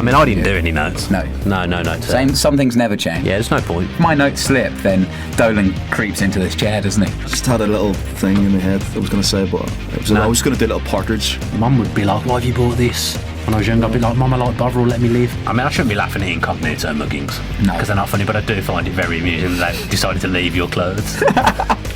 I mean, I didn't do any notes. No. No notes. Same. Some things never change. Yeah, there's no point. If my notes slip, then Dolan creeps into this chair, doesn't he? I just had a little thing in my head I was going to say, but I was going to do a little partridge. Mum would be like, why have you bought this? When I was young, I'd be like, Mum, I like Bovril, let me live. I mean, I shouldn't be laughing at incognito muggings. No. Because they're not funny, but I do find it very amusing that they decided to leave your clothes.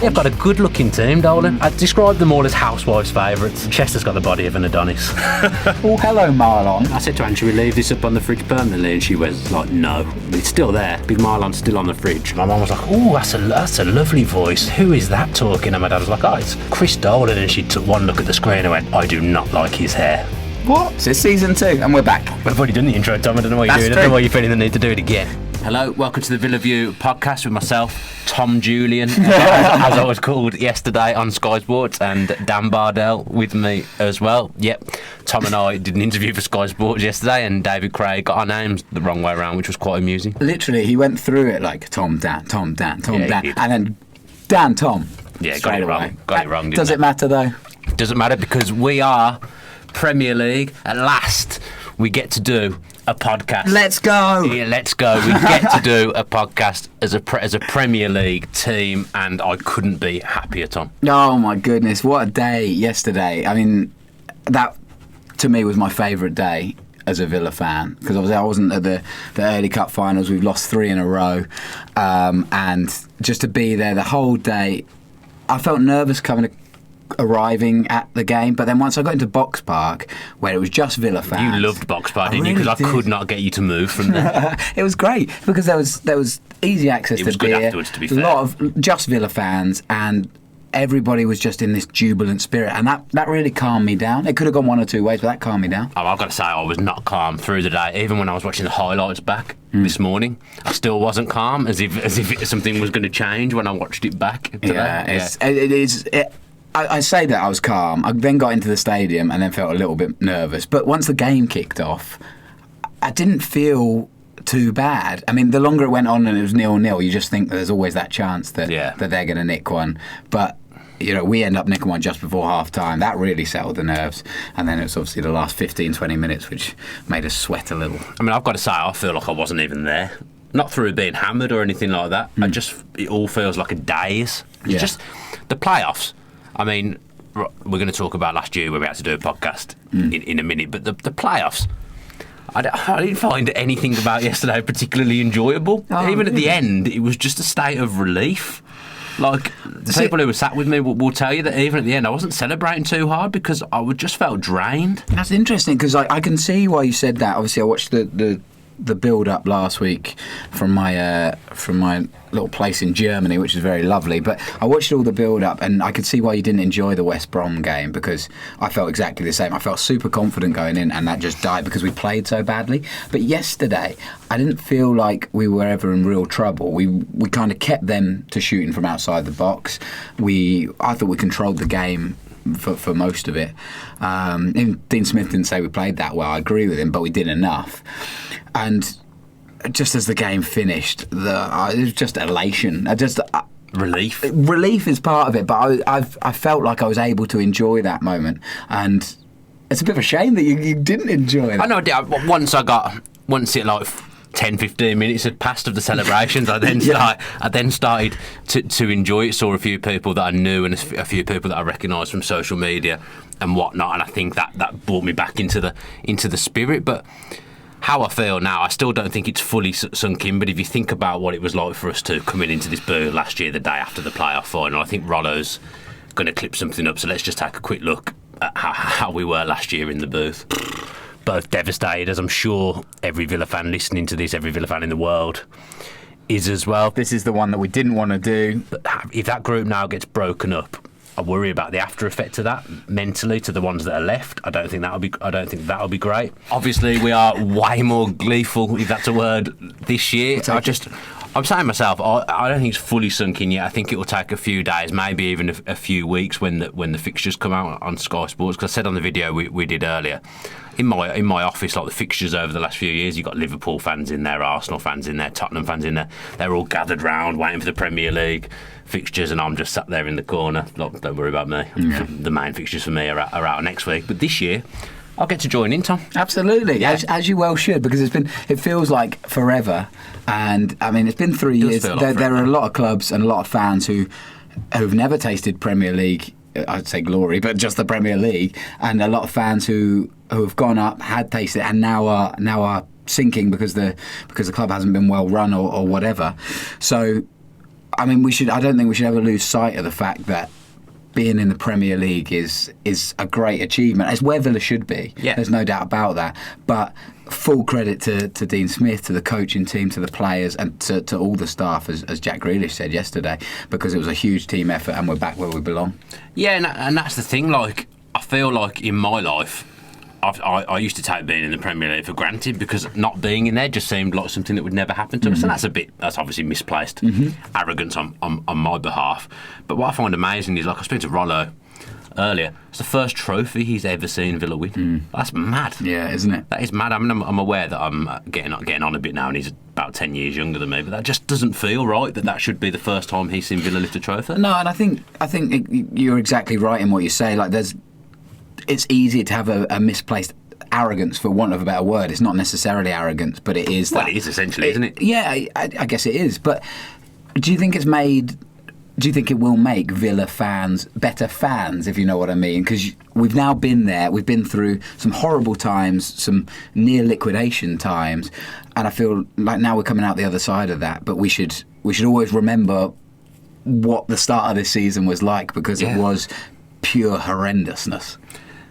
They've got a good-looking team, Dolan. I'd describe them all as housewives' favourites. Chester's got the body of an Adonis. Oh, hello, Marlon. I said to Anne, should we leave this up on the fridge permanently? And she was like, no. It's still there. Big Marlon's still on the fridge. My mum was like, oh, that's a lovely voice. Who is that talking? And my dad was like, oh, it's Chris Dolan. And she took one look at the screen and went, I do not like his hair. What? So it's season 2, and we're back. We've already done the intro, Tom. I don't know why you're doing it. I don't know why you're feeling the need to do it again. Hello, welcome to the Villa View podcast with myself, Tom Julian, as I was called yesterday on Sky Sports, and Dan Bardell with me as well. Yep, Tom and I did an interview for Sky Sports yesterday, and David Craig got our names the wrong way around, which was quite amusing. Literally, he went through it like Tom, Dan, Tom, Dan, Tom, Yeah, Dan, and then Dan, Tom. Yeah, got it wrong. Got it wrong, didn't Does it matter, though? Doesn't matter, because we are Premier League. At last, we get to do a podcast. Let's go. Yeah, let's go. We get to do a podcast as a Premier League team, and I couldn't be happier, Tom. Oh my goodness, what a day yesterday. I mean, that to me was my favourite day as a Villa fan, because obviously I wasn't at the early cup finals. We've lost 3 in a row, and just to be there the whole day, I felt nervous arriving at the game, but then once I got into Box Park, where it was just Villa fans. You loved Box Park, didn't you? Because I could not get you to move from there. It was great because there was easy access to beer. It was good afterwards, to be fair. A lot of just Villa fans, and everybody was just in this jubilant spirit, and that really calmed me down. It could have gone one or two ways, but that calmed me down. Oh, I've got to say, I was not calm through the day. Even when I was watching the highlights back this morning, I still wasn't calm, as if something was going to change when I watched it back today. Yeah, I say that I was calm. I then got into the stadium and then felt a little bit nervous. But once the game kicked off, I didn't feel too bad. I mean, the longer it went on and it was 0-0, you just think that there's always that chance that they're going to nick one. But we end up nicking one just before half-time. That really settled the nerves. And then it was obviously the last 15, 20 minutes, which made us sweat a little. I mean, I've got to say, I feel like I wasn't even there. Not through being hammered or anything like that. It all feels like a daze. It's just the playoffs. I mean, we're going to talk about last year where we had to do a podcast in a minute, but the playoffs, I didn't find anything about yesterday particularly enjoyable. Even at the end, it was just a state of relief. Like, the people who were sat with me will tell you that even at the end, I wasn't celebrating too hard because I just felt drained. That's interesting, because I can see why you said that. Obviously, I watched the build-up last week from my little place in Germany, which is very lovely. But I watched all the build-up, and I could see why you didn't enjoy the West Brom game, because I felt exactly the same. I felt super confident going in, and that just died because we played so badly. But yesterday, I didn't feel like we were ever in real trouble. We kind of kept them to shooting from outside the box. I thought we controlled the game for most of it. Dean Smith didn't say we played that well. I agree with him, but we did enough. And just as the game finished, it was just elation. Relief. Relief is part of it, but I felt like I was able to enjoy that moment. And it's a bit of a shame that you didn't enjoy it. I know. Once it like 10, 15 minutes had passed of the celebrations, I then started to enjoy it. Saw a few people that I knew and a few people that I recognised from social media and whatnot, and I think that brought me back into the spirit. But how I feel now, I still don't think it's fully sunk in, but if you think about what it was like for us to coming into this booth last year, the day after the playoff final, I think Rollo's going to clip something up, so let's just take a quick look at how we were last year in the booth. Both devastated, as I'm sure every Villa fan listening to this, every Villa fan in the world is as well. This is the one that we didn't want to do. But if that group now gets broken up, I worry about the after effect of that mentally to the ones that are left. I don't think that'll be great. Obviously, we are way more gleeful, if that's a word, this year. I'm saying to myself, I don't think it's fully sunk in yet. I think it will take a few days, maybe even a few weeks when the fixtures come out on Sky Sports. Because I said on the video we did earlier, in my office, like the fixtures over the last few years, you've got Liverpool fans in there, Arsenal fans in there, Tottenham fans in there. They're all gathered round waiting for the Premier League fixtures, and I'm just sat there in the corner. Look, don't worry about me. Yeah. The main fixtures for me are out next week. But this year, I'll get to join in, Tom. Absolutely, Yeah. as you well should, because it feels like forever, and I mean it's been 3 does years. feel like There forever. are a lot of clubs and a lot of fans who've never tasted Premier League. I'd say glory, but just the Premier League, and a lot of fans who have gone up, had tasted, and now are sinking because the club hasn't been well run or whatever. So, I mean, I don't think we should ever lose sight of the fact that being in the Premier League is a great achievement. It's where Villa should be. Yeah. There's no doubt about that. But full credit to Dean Smith, to the coaching team, to the players, and to all the staff, as Jack Grealish said yesterday, because it was a huge team effort, and we're back where we belong. Yeah, and that's the thing. Like, I feel like in my life, I used to take being in the Premier League for granted, because not being in there just seemed like something that would never happen to us, and that's obviously misplaced arrogance on my behalf. But what I find amazing is, like, I spoke to Rollo earlier, it's the first trophy he's ever seen Villa win. That's mad. Yeah, isn't it? That is mad. I mean, I'm aware that I'm getting on a bit now, and he's about 10 years younger than me, but that just doesn't feel right that should be the first time he's seen Villa lift a trophy. No, and I think you're exactly right in what you say. Like, it's easy to have a misplaced arrogance, for want of a better word. It's not necessarily arrogance, but it is. Well, it is essentially, isn't it? Yeah, I guess it is. But do you think it will make Villa fans better fans, if you know what I mean? Because we've now been there. We've been through some horrible times, some near liquidation times, and I feel like now we're coming out the other side of that. But we should always remember what the start of this season was like, because it was pure horrendousness.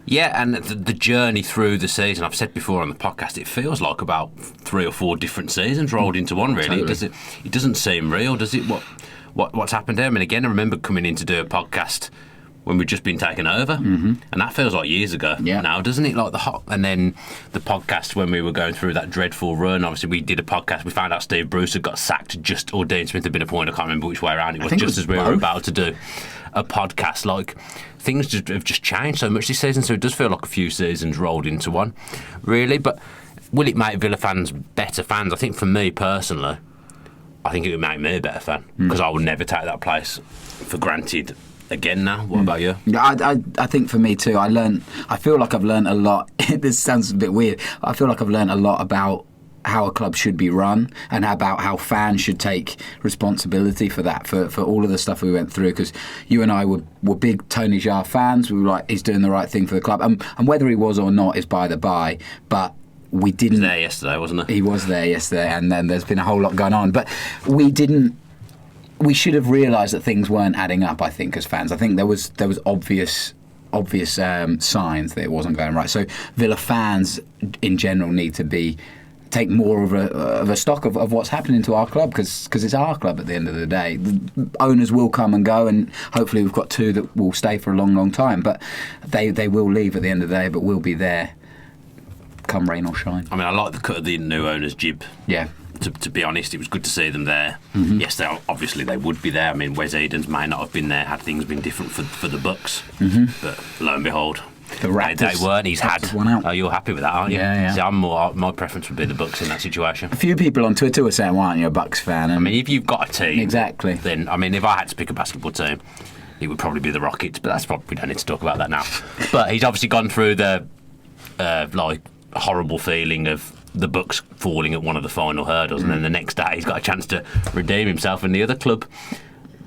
Yeah, and the journey through the season, I've said before on the podcast, it feels like about 3 or 4 different seasons rolled into one, really. Totally. It doesn't seem real, does it? What's happened there? I mean, again, I remember coming in to do a podcast when we'd just been taken over, and that feels like years ago now, doesn't it? Like and then the podcast when we were going through that dreadful run. Obviously, we did a podcast. We found out Steve Bruce had got sacked or Dean Smith had been appointed. I can't remember which way around it was. Just as we were about to do a podcast, like, things have just changed so much this season. So it does feel like a few seasons rolled into one, really. But will it make Villa fans better fans? I think for me personally, I think it would make me a better fan, because I would never take that place for granted again now. What about you? Yeah, I think for me too, I feel like I've learned a lot. This sounds a bit weird. I feel like I've learned a lot about how a club should be run, and about how fans should take responsibility for that, for all of the stuff we went through. Because you and I were big Tony Jaa fans. We were like, he's doing the right thing for the club, and whether he was or not is by the by. But we didn't. He was there yesterday, wasn't he? He was there yesterday, and then there's been a whole lot going on. But we didn't. We should have realised that things weren't adding up, I think, as fans. I think there was obvious signs that it wasn't going right. So Villa fans in general need to take more of a stock of what's happening to our club, because it's our club at the end of the day. The owners will come and go, and hopefully we've got 2 that will stay for a long, long time. But they will leave at the end of the day, but we'll be there come rain or shine. I mean, I like the cut of the new owner's jib. Yeah. To be honest, it was good to see them there. Yes, obviously they would be there. I mean, Wes Edens may not have been there had things been different for the Bucks. But lo and behold, The Raptors, they weren't. He's had one out. Oh, you're happy with that, aren't you? Yeah. See, my preference would be the Bucks in that situation. A few people on Twitter were saying, "Why aren't you a Bucks fan?" And I mean, if you've got a team, exactly. Then I mean, if I had to pick a basketball team, it would probably be the Rockets. But that's probably, we don't need to talk about that now. But he's obviously gone through the horrible feeling of the Bucks falling at one of the final hurdles, and then the next day he's got a chance to redeem himself, and the other club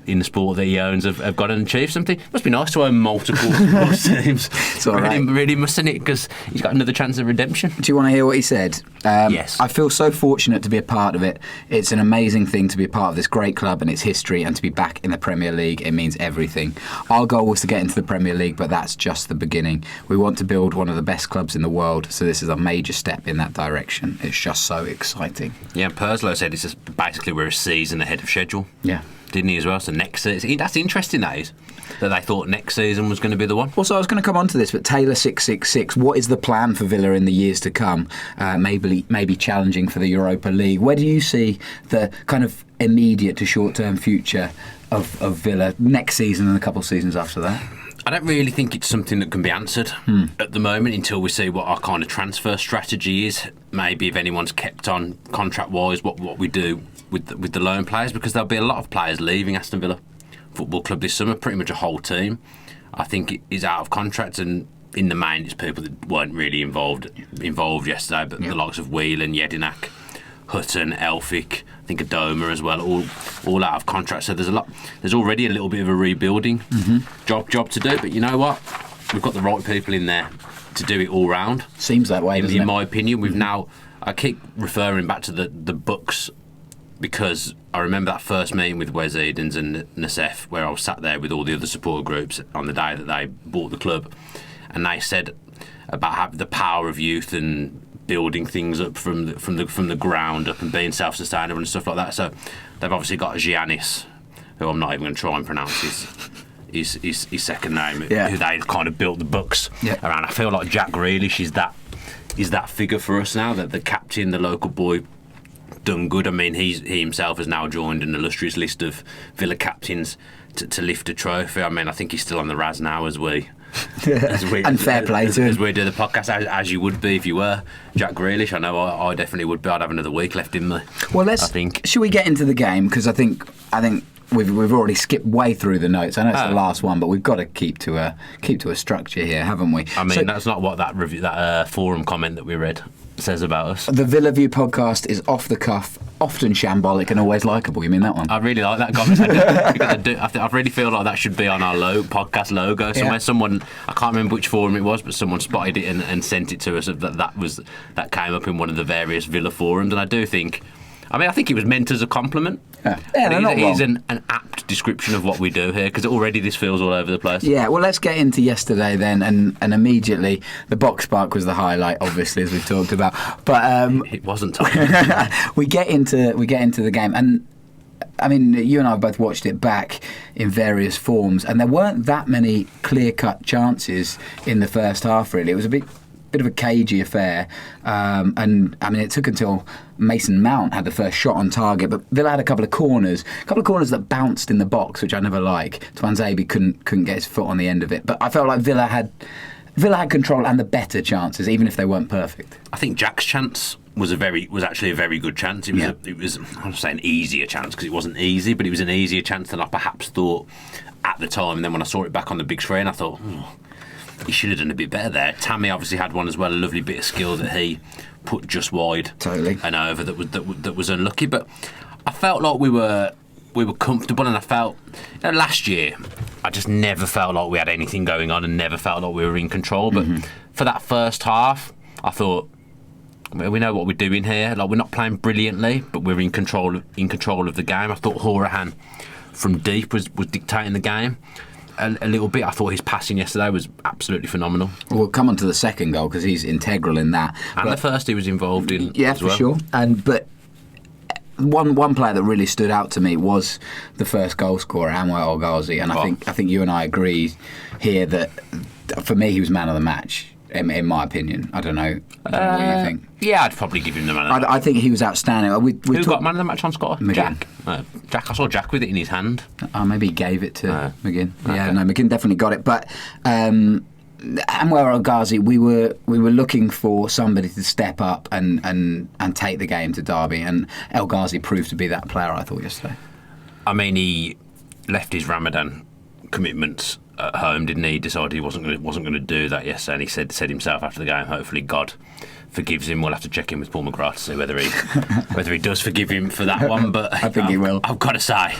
in the sport that he owns have gone and achieved something. Must be nice to own multiple sports teams. It's all right. Really mustn't it? Because he's got another chance of redemption. Do you want to hear what he said? Yes. I feel so fortunate to be a part of it. It's an amazing thing to be a part of this great club and its history, and to be back in the Premier League. It means everything. Our goal was to get into the Premier League, but that's just the beginning. We want to build one of the best clubs in the world, so this is a major step in that direction. It's just so exciting. Yeah, Perslow said it's just basically we're a season ahead of schedule. Yeah. Didn't he as well? So next season, that's interesting. That is that they thought next season was going to be the one. Well, so I was going to come on to this, but Taylor 666. What is the plan for Villa in the years to come? Maybe challenging for the Europa League. Where do you see the kind of immediate to short-term future of Villa next season and a couple of seasons after that? I don't really think it's something that can be answered at the moment until we see what our kind of transfer strategy is. Maybe if anyone's kept on contract-wise, what we do with the loan players, because there'll be a lot of players leaving Aston Villa Football Club this summer. Pretty much a whole team, I think, is out of contract, and in the main, it's people that weren't really involved yesterday, but the likes of Whelan, Jedinak, Hutton, Elphick, I think Adoma as well, all out of contract. So there's already a little bit of a rebuilding job to do. But you know what? We've got the right people in there to do it all round. Seems that way, doesn't it? In my opinion, we've now. I keep referring back to the books because I remember that first meeting with Wes Edens and Nassef, where I was sat there with all the other support groups on the day that they bought the club, and they said about having the power of youth and building things up from the ground up and being self-sustainable and stuff like that. So they've obviously got Giannis, who I'm not even going to try and pronounce his second name, who they kind of built the books around. I feel like Jack Grealish is that figure for us now, that the captain, the local boy, done good. I mean, he himself has now joined an illustrious list of Villa captains to lift a trophy. I mean, I think he's still on the Raz now as we and fair play to him. As we do the podcast, as you would be if you were Jack Grealish. I know I definitely would be. I'd have another week left in me. Well, I think. Should we get into the game? Because I think we've already skipped way through the notes. I know it's the last one, but we've got to keep to a structure here, haven't we? I mean, that's not what that forum comment that we read says about us. The Villa View podcast is off the cuff, often shambolic, and always likeable. You mean that one? I really like that comment because I really feel like that should be on our podcast logo somewhere. Yeah. Someone, I can't remember which forum it was, but someone spotted it and sent it to us. That came up in one of the various Villa forums, and I think it was meant as a compliment. It is an apt description of what we do here, because already this feels all over the place. Yeah, well, let's get into yesterday then, and immediately the box spark was the highlight, obviously, as we've talked about. But it wasn't. we get into the game, and I mean, you and I have both watched it back in various forms, and there weren't that many clear-cut chances in the first half. Really, it was a bit of a cagey affair, and I mean, it took until Mason Mount had the first shot on target, but Villa had a couple of corners that bounced in the box, which I never like. Twanzebe couldn't get his foot on the end of it, but I felt like Villa had control and the better chances, even if they weren't perfect. I think Jack's chance was actually a very good chance. It was I'm not saying easier chance because it wasn't easy, but it was an easier chance than I perhaps thought at the time. And then when I saw it back on the big screen, I thought, he should have done a bit better there. Tammy obviously had one as well, a lovely bit of skill that he put just wide, and over that was unlucky. But I felt like we were comfortable, and I felt last year I just never felt like we had anything going on and never felt like we were in control. But for that first half, I thought, we know what we're doing here. Like, we're not playing brilliantly, but we're in control of the game. I thought Horahan from deep was dictating the game a little bit. I thought his passing yesterday was absolutely phenomenal. We'll come on to the second goal because he's integral in that. And the first he was involved in. Yeah, as well. For sure. But one player that really stood out to me was the first goal scorer, Anwar El Ghazi, and I think you and I agree here that for me he was man of the match. In my opinion, I don't know what you think. Yeah, I'd probably give him the man of the match. I think he was outstanding. Who got man of the match on score? Jack. Jack. I saw Jack with it in his hand. Maybe he gave it to McGinn. Okay. Yeah, no, McGinn definitely got it. But Anwar El Ghazi, we were looking for somebody to step up and take the game to Derby, and El Ghazi proved to be that player, I thought, yesterday. I mean, he left his Ramadan commitments at home, didn't he? He decided he wasn't going to do that yesterday, and he said himself after the game, hopefully God forgives him. We'll have to check in with Paul McGrath to see whether he does forgive him for that one. But I think he will. I've got to say,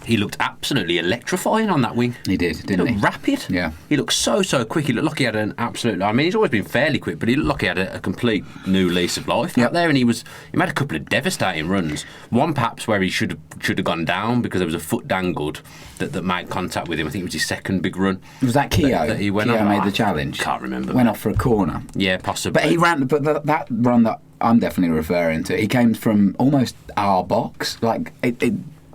he looked absolutely electrifying on that wing. He did, didn't he? He looked rapid. Yeah. He looked so quick. He looked like he had an absolute... I mean, he's always been fairly quick, but he looked like he had a complete new lease of life out there, and he made a couple of devastating runs. One perhaps where he should have gone down because there was a foot dangled that made contact with him. I think it was his second big run. Was that Keogh? That he went Keogh on. made the challenge. Can't remember. Went off for a corner. Yeah, possibly. But he ran... But that run that I'm definitely referring to, he came from almost our box, like...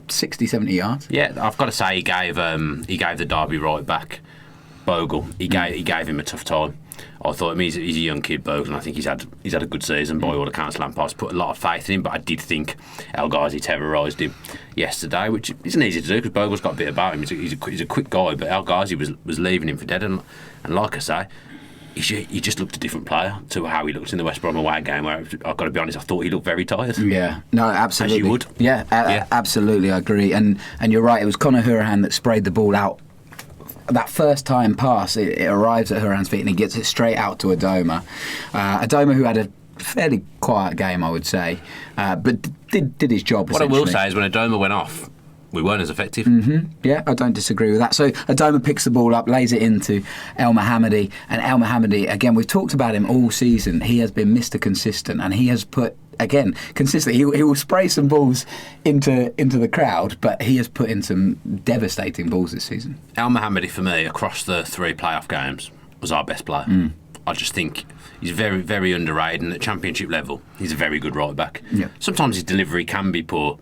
60, 70 yards. Yeah, I've got to say he gave the Derby right back, Bogle. He gave him a tough time. I thought, he's a young kid, Bogle, and I think he's had a good season by all accounts. Lampard's put a lot of faith in him, but I did think El Ghazi terrorised him yesterday, which isn't easy to do because Bogle's got a bit about him. He's a quick guy, but El Ghazi was leaving him for dead, and like I say, he just looked a different player to how he looked in the West Brom away game, where I've got to be honest, I thought he looked very tired. Yeah, no, absolutely. As you would. Yeah, absolutely, I agree. And you're right, it was Conor Hourihane that sprayed the ball out that first time pass, it arrives at Horan's feet and he gets it straight out to Adoma. Adoma, who had a fairly quiet game, I would say, but did his job. What I will say is when Adoma went off, we weren't as effective. Yeah, I don't disagree with that. So Adoma picks the ball up, lays it into El Mohammadi, and El Mohammadi, again, we've talked about him all season. He has been Mr. Consistent, and he has put, again, consistently, he will spray some balls into the crowd, but he has put in some devastating balls this season. El Mohammadi, for me, across the 3 playoff games, was our best player. I just think he's very, very underrated, and at championship level, he's a very good right back. Yeah. Sometimes his delivery can be poor,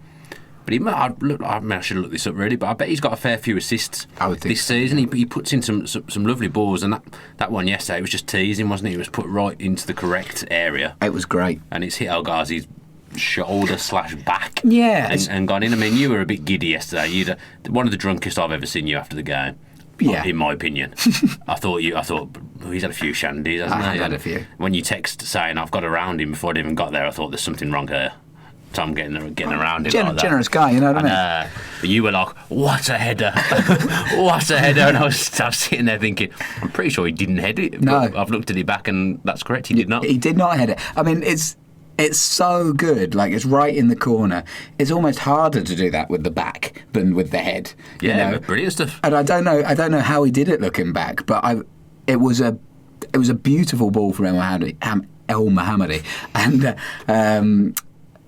but I should look this up really, but I bet he's got a fair few assists this season. He puts in some lovely balls, and that one yesterday, it was just teasing, wasn't it? It was put right into the correct area. It was great. And it's hit El Ghazi's shoulder/back. Yeah. And gone in. I mean, you were a bit giddy yesterday. You'd one of the drunkest I've ever seen you after the game. Yeah. In my opinion. I thought he's had a few shandies, hasn't he? I've had a few. When you text saying I've got around him before I even got there, I thought there's something wrong here. So I'm getting around him like that. Generous guy, you know what I mean? But you were like, what a header. What a header. And I was sitting there thinking, I'm pretty sure he didn't head it. No. I've looked at it back and that's correct, he did not. He did not head it. I mean, it's so good. Like, it's right in the corner. It's almost harder to do that with the back than with the head. Yeah, you know? brilliant stuff. And I don't know how he did it looking back, but it was a beautiful ball from El Mohammadi.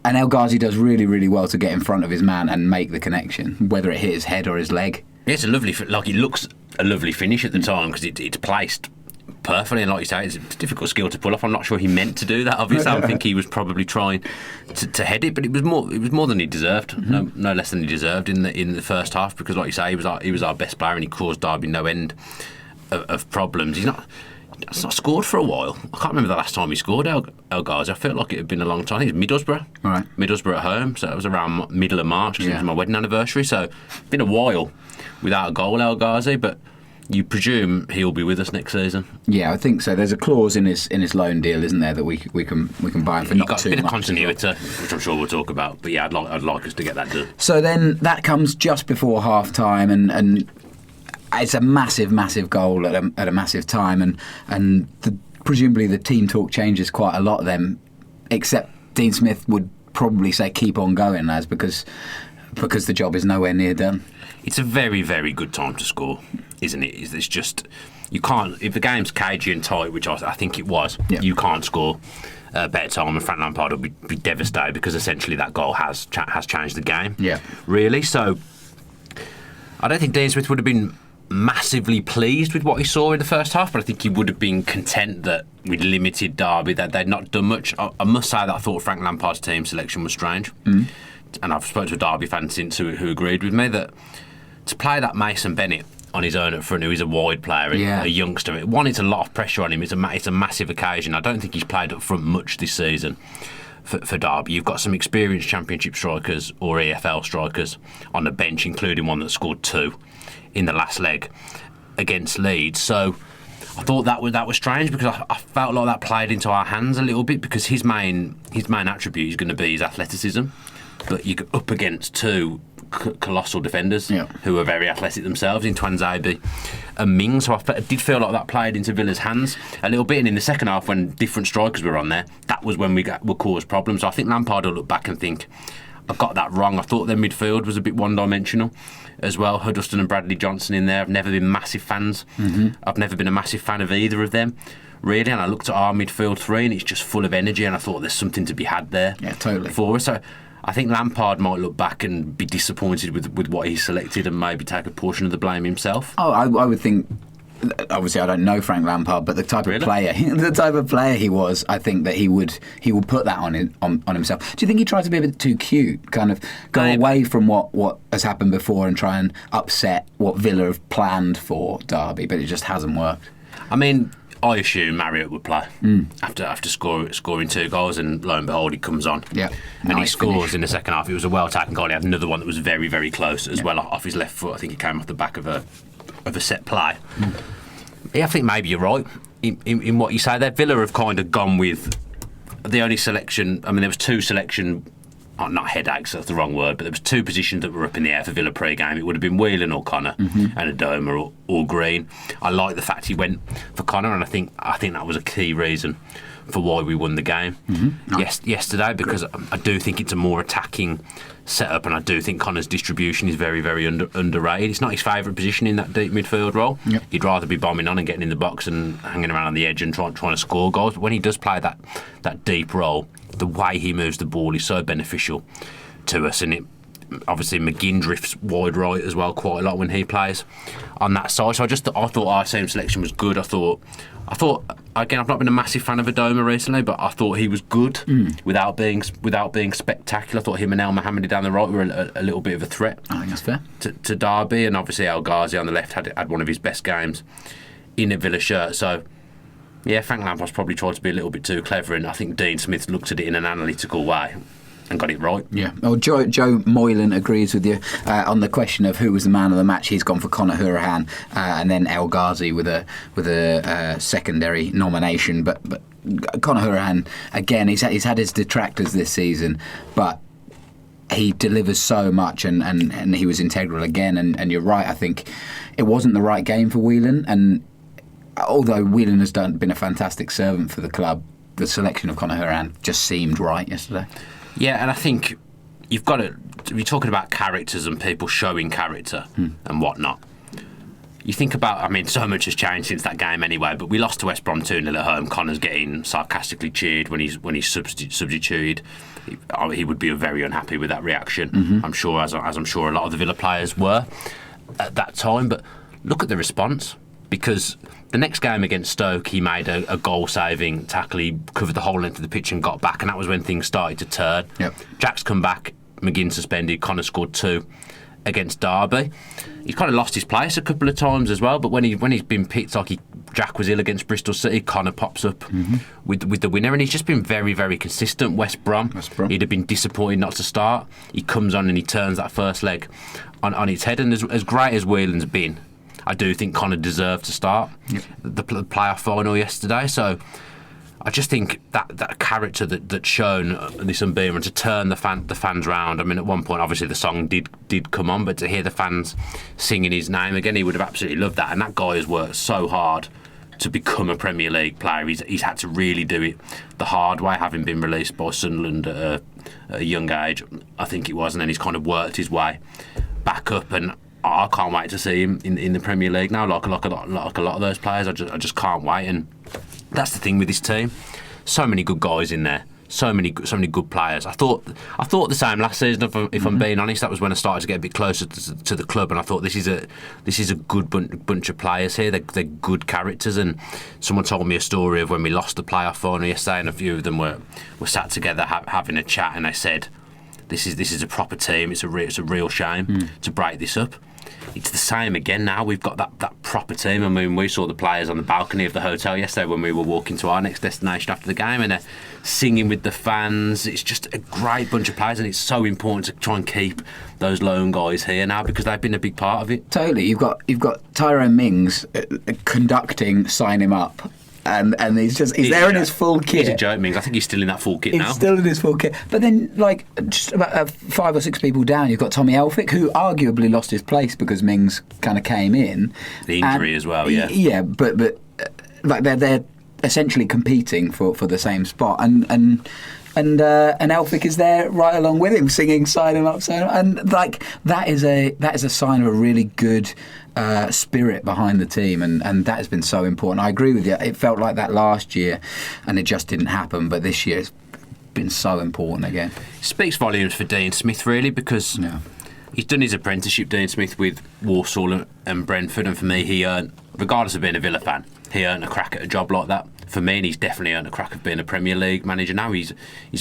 And El Ghazi does really, really well to get in front of his man and make the connection, whether it hit his head or his leg. Yeah, it's a lovely, like, it looks a lovely finish at the time because it's placed perfectly, and like you say, it's a difficult skill to pull off. I'm not sure he meant to do that. Obviously, I think he was probably trying to head it, but it was more than he deserved. No less than he deserved in the first half, because like you say, he was our best player and he caused Derby no end of problems. He's not scored for a while. I can't remember the last time he scored, El Ghazi. I felt like it had been a long time. I think it was Middlesbrough. Right. Middlesbrough at home, so it was around middle of March because it was my wedding anniversary. So it's been a while without a goal, El Ghazi, but you presume he'll be with us next season. Yeah, I think so. There's a clause in his loan deal, isn't there, that we can buy him for not too much. Got a bit of continuity, which I'm sure we'll talk about. But yeah, I'd like us to get that done. So then that comes just before half time, and it's a massive, massive goal at a massive time, and presumably the team talk changes quite a lot then, except Dean Smith would probably say keep on going, lads, because the job is nowhere near done. It's a very, very good time to score, isn't it? It's just, you can't, if the game's cagey and tight, which I think it was, you can't score a better time, and Frank Lampard will be devastated, because essentially that goal has changed the game. Yeah. Really, so I don't think Dean Smith would have been massively pleased with what he saw in the first half, but I think he would have been content that we'd limited Derby, that they'd not done much. I must say that I thought Frank Lampard's team selection was strange, and I've spoken to a Derby fan since who agreed with me that to play that Mason Bennett on his own up front, who is a wide player and a youngster, it's a lot of pressure on him. It's a massive occasion. I don't think he's played up front much this season for Derby. You've got some experienced Championship strikers or EFL strikers on the bench, including one that scored 2 in the last leg against Leeds. So I thought that was strange, because I felt like that played into our hands a little bit, because his main attribute is going to be his athleticism, but you're up against 2 colossal defenders who are very athletic themselves in Twanzebe and Ming. So I did feel like that played into Villa's hands a little bit, and in the second half when different strikers were on there, that was when we caused problems. So I think Lampard will look back and think, I got that wrong. I thought their midfield was a bit one-dimensional as well. Huddleston and Bradley Johnson in there. I've never been massive fans. I've never been a massive fan of either of them, really. And I looked at our midfield 3 and it's just full of energy, and I thought there's something to be had there for us. So I think Lampard might look back and be disappointed with what he selected and maybe take a portion of the blame himself. Oh, I would think. Obviously, I don't know Frank Lampard, but the type of player he was, I think that he would put that on himself. Do you think he tried to be a bit too cute, kind of go away from what has happened before and try and upset what Villa have planned for Derby, but it just hasn't worked? I mean, I assume Marriott would play after scoring 2 goals, and lo and behold, he comes on. Yeah, and he scores in the second half. It was a well-taken goal. He had another one that was very, very close as well, off his left foot. I think it came off the back of a set play. Yeah, I think maybe you're right in what you say there. Villa have kind of gone with the only selection. I mean, there was 2 selection not headaches, that's the wrong word, but there was two positions that were up in the air for Villa pre-game. It would have been Whelan or Connor, and Adoma or Green. I like the fact he went for Connor, and I think that was a key reason for why we won the game yesterday, because I do think it's a more attacking setup, and I do think Connor's distribution is very, very underrated. It's not his favourite position in that deep midfield role. Yep. He'd rather be bombing on and getting in the box and hanging around on the edge and trying to score goals. But when he does play that deep role, the way he moves the ball is so beneficial to us, and it obviously McGinn drifts wide right as well quite a lot when he plays on that side. So I thought our team selection was good. I thought again, I've not been a massive fan of Adoma recently, but I thought he was good without being spectacular. I thought him and El Mohammadi down the right were a little bit of a threat. I think that's fair. To Derby, and obviously El Ghazi on the left had one of his best games in a Villa shirt. So yeah, Frank Lampard's probably tried to be a little bit too clever, and I think Dean Smith looked at it in an analytical way and got it right. Yeah. Well, Joe Moylan agrees with you on the question of who was the man of the match. He's gone for Conor Hourihane and then El Ghazi with a secondary nomination. But Conor Hourihane, again, he's had his detractors this season, but he delivers so much, and he was integral again. And you're right. I think it wasn't the right game for Whelan, and although Whelan has been a fantastic servant for the club, the selection of Conor Hourihane just seemed right yesterday. Yeah, and I think you've got to be talking about characters and people showing character and whatnot. You think about, I mean, so much has changed since that game anyway, but we lost to West Brom 2-0 at home. Connor's getting sarcastically cheered when he's substituted. He would be very unhappy with that reaction, I'm sure, as I'm sure a lot of the Villa players were at that time. But look at the response, because the next game against Stoke, he made a goal-saving tackle. He covered the whole length of the pitch and got back, and that was when things started to turn. Yep. Jack's come back, McGinn suspended, Connor scored 2 against Derby. He's kind of lost his place a couple of times as well, but when he's been picked, like Jack was ill against Bristol City, Connor pops up with the winner, and he's just been very, very consistent. West Brom, he'd have been disappointed not to start. He comes on and he turns that first leg on its head, and as great as Whelan's been, I do think Connor deserved to start the playoff final yesterday. So I just think that character that's shown this Mbima, and to turn the fans round. I mean, at one point, obviously the song did come on, but to hear the fans singing his name again, he would have absolutely loved that. And that guy has worked so hard to become a Premier League player. He's had to really do it the hard way, having been released by Sunderland at a young age, I think it was, and then he's kind of worked his way back up. And I can't wait to see him in the Premier League now. Like a lot of those players, I just can't wait. And that's the thing with this team. So many good guys in there. So many good players. I thought the same last season. If I'm being honest, that was when I started to get a bit closer to the club, and I thought this is a good bunch of players here. They're good characters. And someone told me a story of when we lost the playoff final yesterday, and a few of them were sat together having a chat, and they said, "This is a proper team. It's a real shame to break this up." It's the same again now. We've got that proper team. I mean, we saw the players on the balcony of the hotel yesterday when we were walking to our next destination after the game, and they're singing with the fans. It's just a great bunch of players, and it's so important to try and keep those lone guys here now, because they've been a big part of it. Totally. You've got Tyrone Mings conducting Sign Him Up. And he's there in his full kit. He's a joke, Mings. I think he's still in that full kit now. He's still in his full kit. But then, like, just about 5 or 6 people down, you've got Tommy Elphick, who arguably lost his place because Mings kind of came in. The injury as well, yeah. Yeah, but like they're essentially competing for the same spot, and Elphick is there right along with him, singing "Sign Him Up," and like that is a sign of a really good spirit behind the team, and that has been so important. I agree with you. It felt like that last year, and it just didn't happen. But this year, it's been so important again. Speaks volumes for Dean Smith, really, because he's done his apprenticeship, Dean Smith, with Walsall and Brentford, and for me, he earned, regardless of being a Villa fan, he earned a crack at a job like that. For me, and he's definitely earned a crack of being a Premier League manager now. He's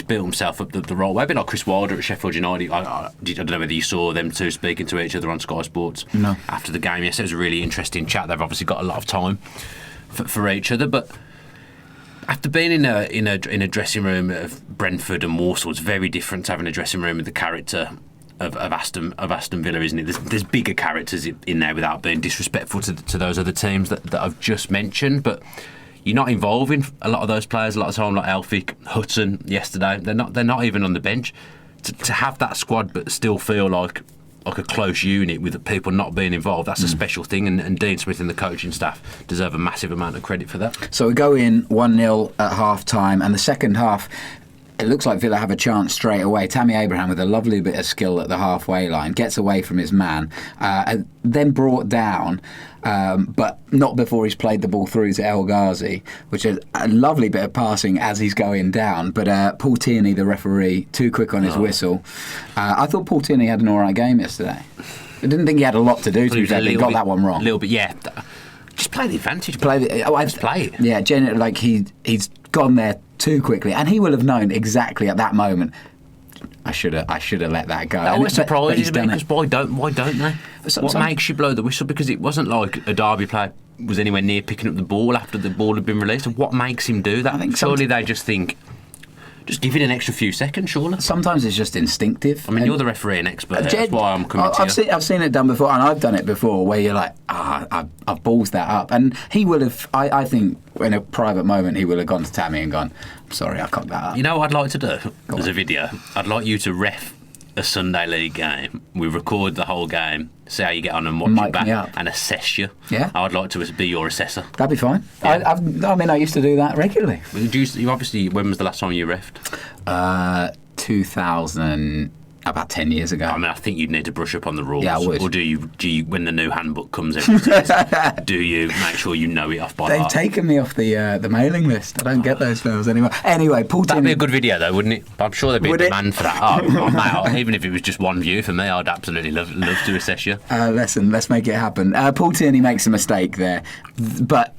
built himself up the right way. A bit like Chris Wilder at Sheffield United. I don't know whether you saw them two speaking to each other on Sky Sports after the game. Yes, it was a really interesting chat. They've obviously got a lot of time for each other, but after being in a dressing room of Brentford and Walsall, it's very different to having a dressing room with the character of Aston Villa, isn't it? There's bigger characters in there, without being disrespectful to those other teams that I've just mentioned, but you're not involving a lot of those players a lot of the time, like Elphick, Hutton yesterday. They're not even on the bench. to have that squad but still feel like a close unit with the people not being involved, that's a special thing, and Dean Smith and the coaching staff deserve a massive amount of credit for that. So we go in 1-0 at half-time, and the second half, it looks like Villa have a chance straight away. Tammy Abraham, with a lovely bit of skill at the halfway line, gets away from his man, and then brought down, but not before he's played the ball through to El Ghazi, which is a lovely bit of passing as he's going down. But Paul Tierney, the referee, too quick on his whistle. I thought Paul Tierney had an all right game yesterday. I didn't think he had a lot to do, to be fair. He got that one wrong. A little bit, yeah. Just play the advantage. Just play it. Yeah, genuinely, like he's gone there too quickly, and he will have known exactly at that moment. I should have let that go. That always surprises me, because why don't they? What makes you blow the whistle? Because it wasn't like a Derby player was anywhere near picking up the ball after the ball had been released. What makes him do that? I think surely they just think, just give it an extra few seconds, surely. Sometimes it's just instinctive. I mean, you're the referee and expert. That's why I'm coming to you. I've seen it done before, and I've done it before, where you're like, I've ballsed that up. And he will have, I think, in a private moment, he will have gone to Tammy and gone, I'm sorry, I cocked that up. You know what I'd like to do as a video? I'd like you to ref a Sunday League game. We record the whole game, see how you get on and watch it back, and assess you. Yeah. I would like to be your assessor. That'd be fine. Yeah. I used to do that regularly. You obviously, when was the last time you refed? 2000, about 10 years ago. I mean, I think you'd need to brush up on the rules. Yeah, I would. Or do you, when the new handbook comes every season, do you make sure you know it off by heart? They've taken me off the mailing list. I don't get those films anymore. Anyway, Paul Tierney... That'd be a good video, though, wouldn't it? I'm sure there'd be a demand for that. Mate, even if it was just one view, for me, I'd absolutely love to assess you. Listen, let's make it happen. Paul Tierney makes a mistake there. But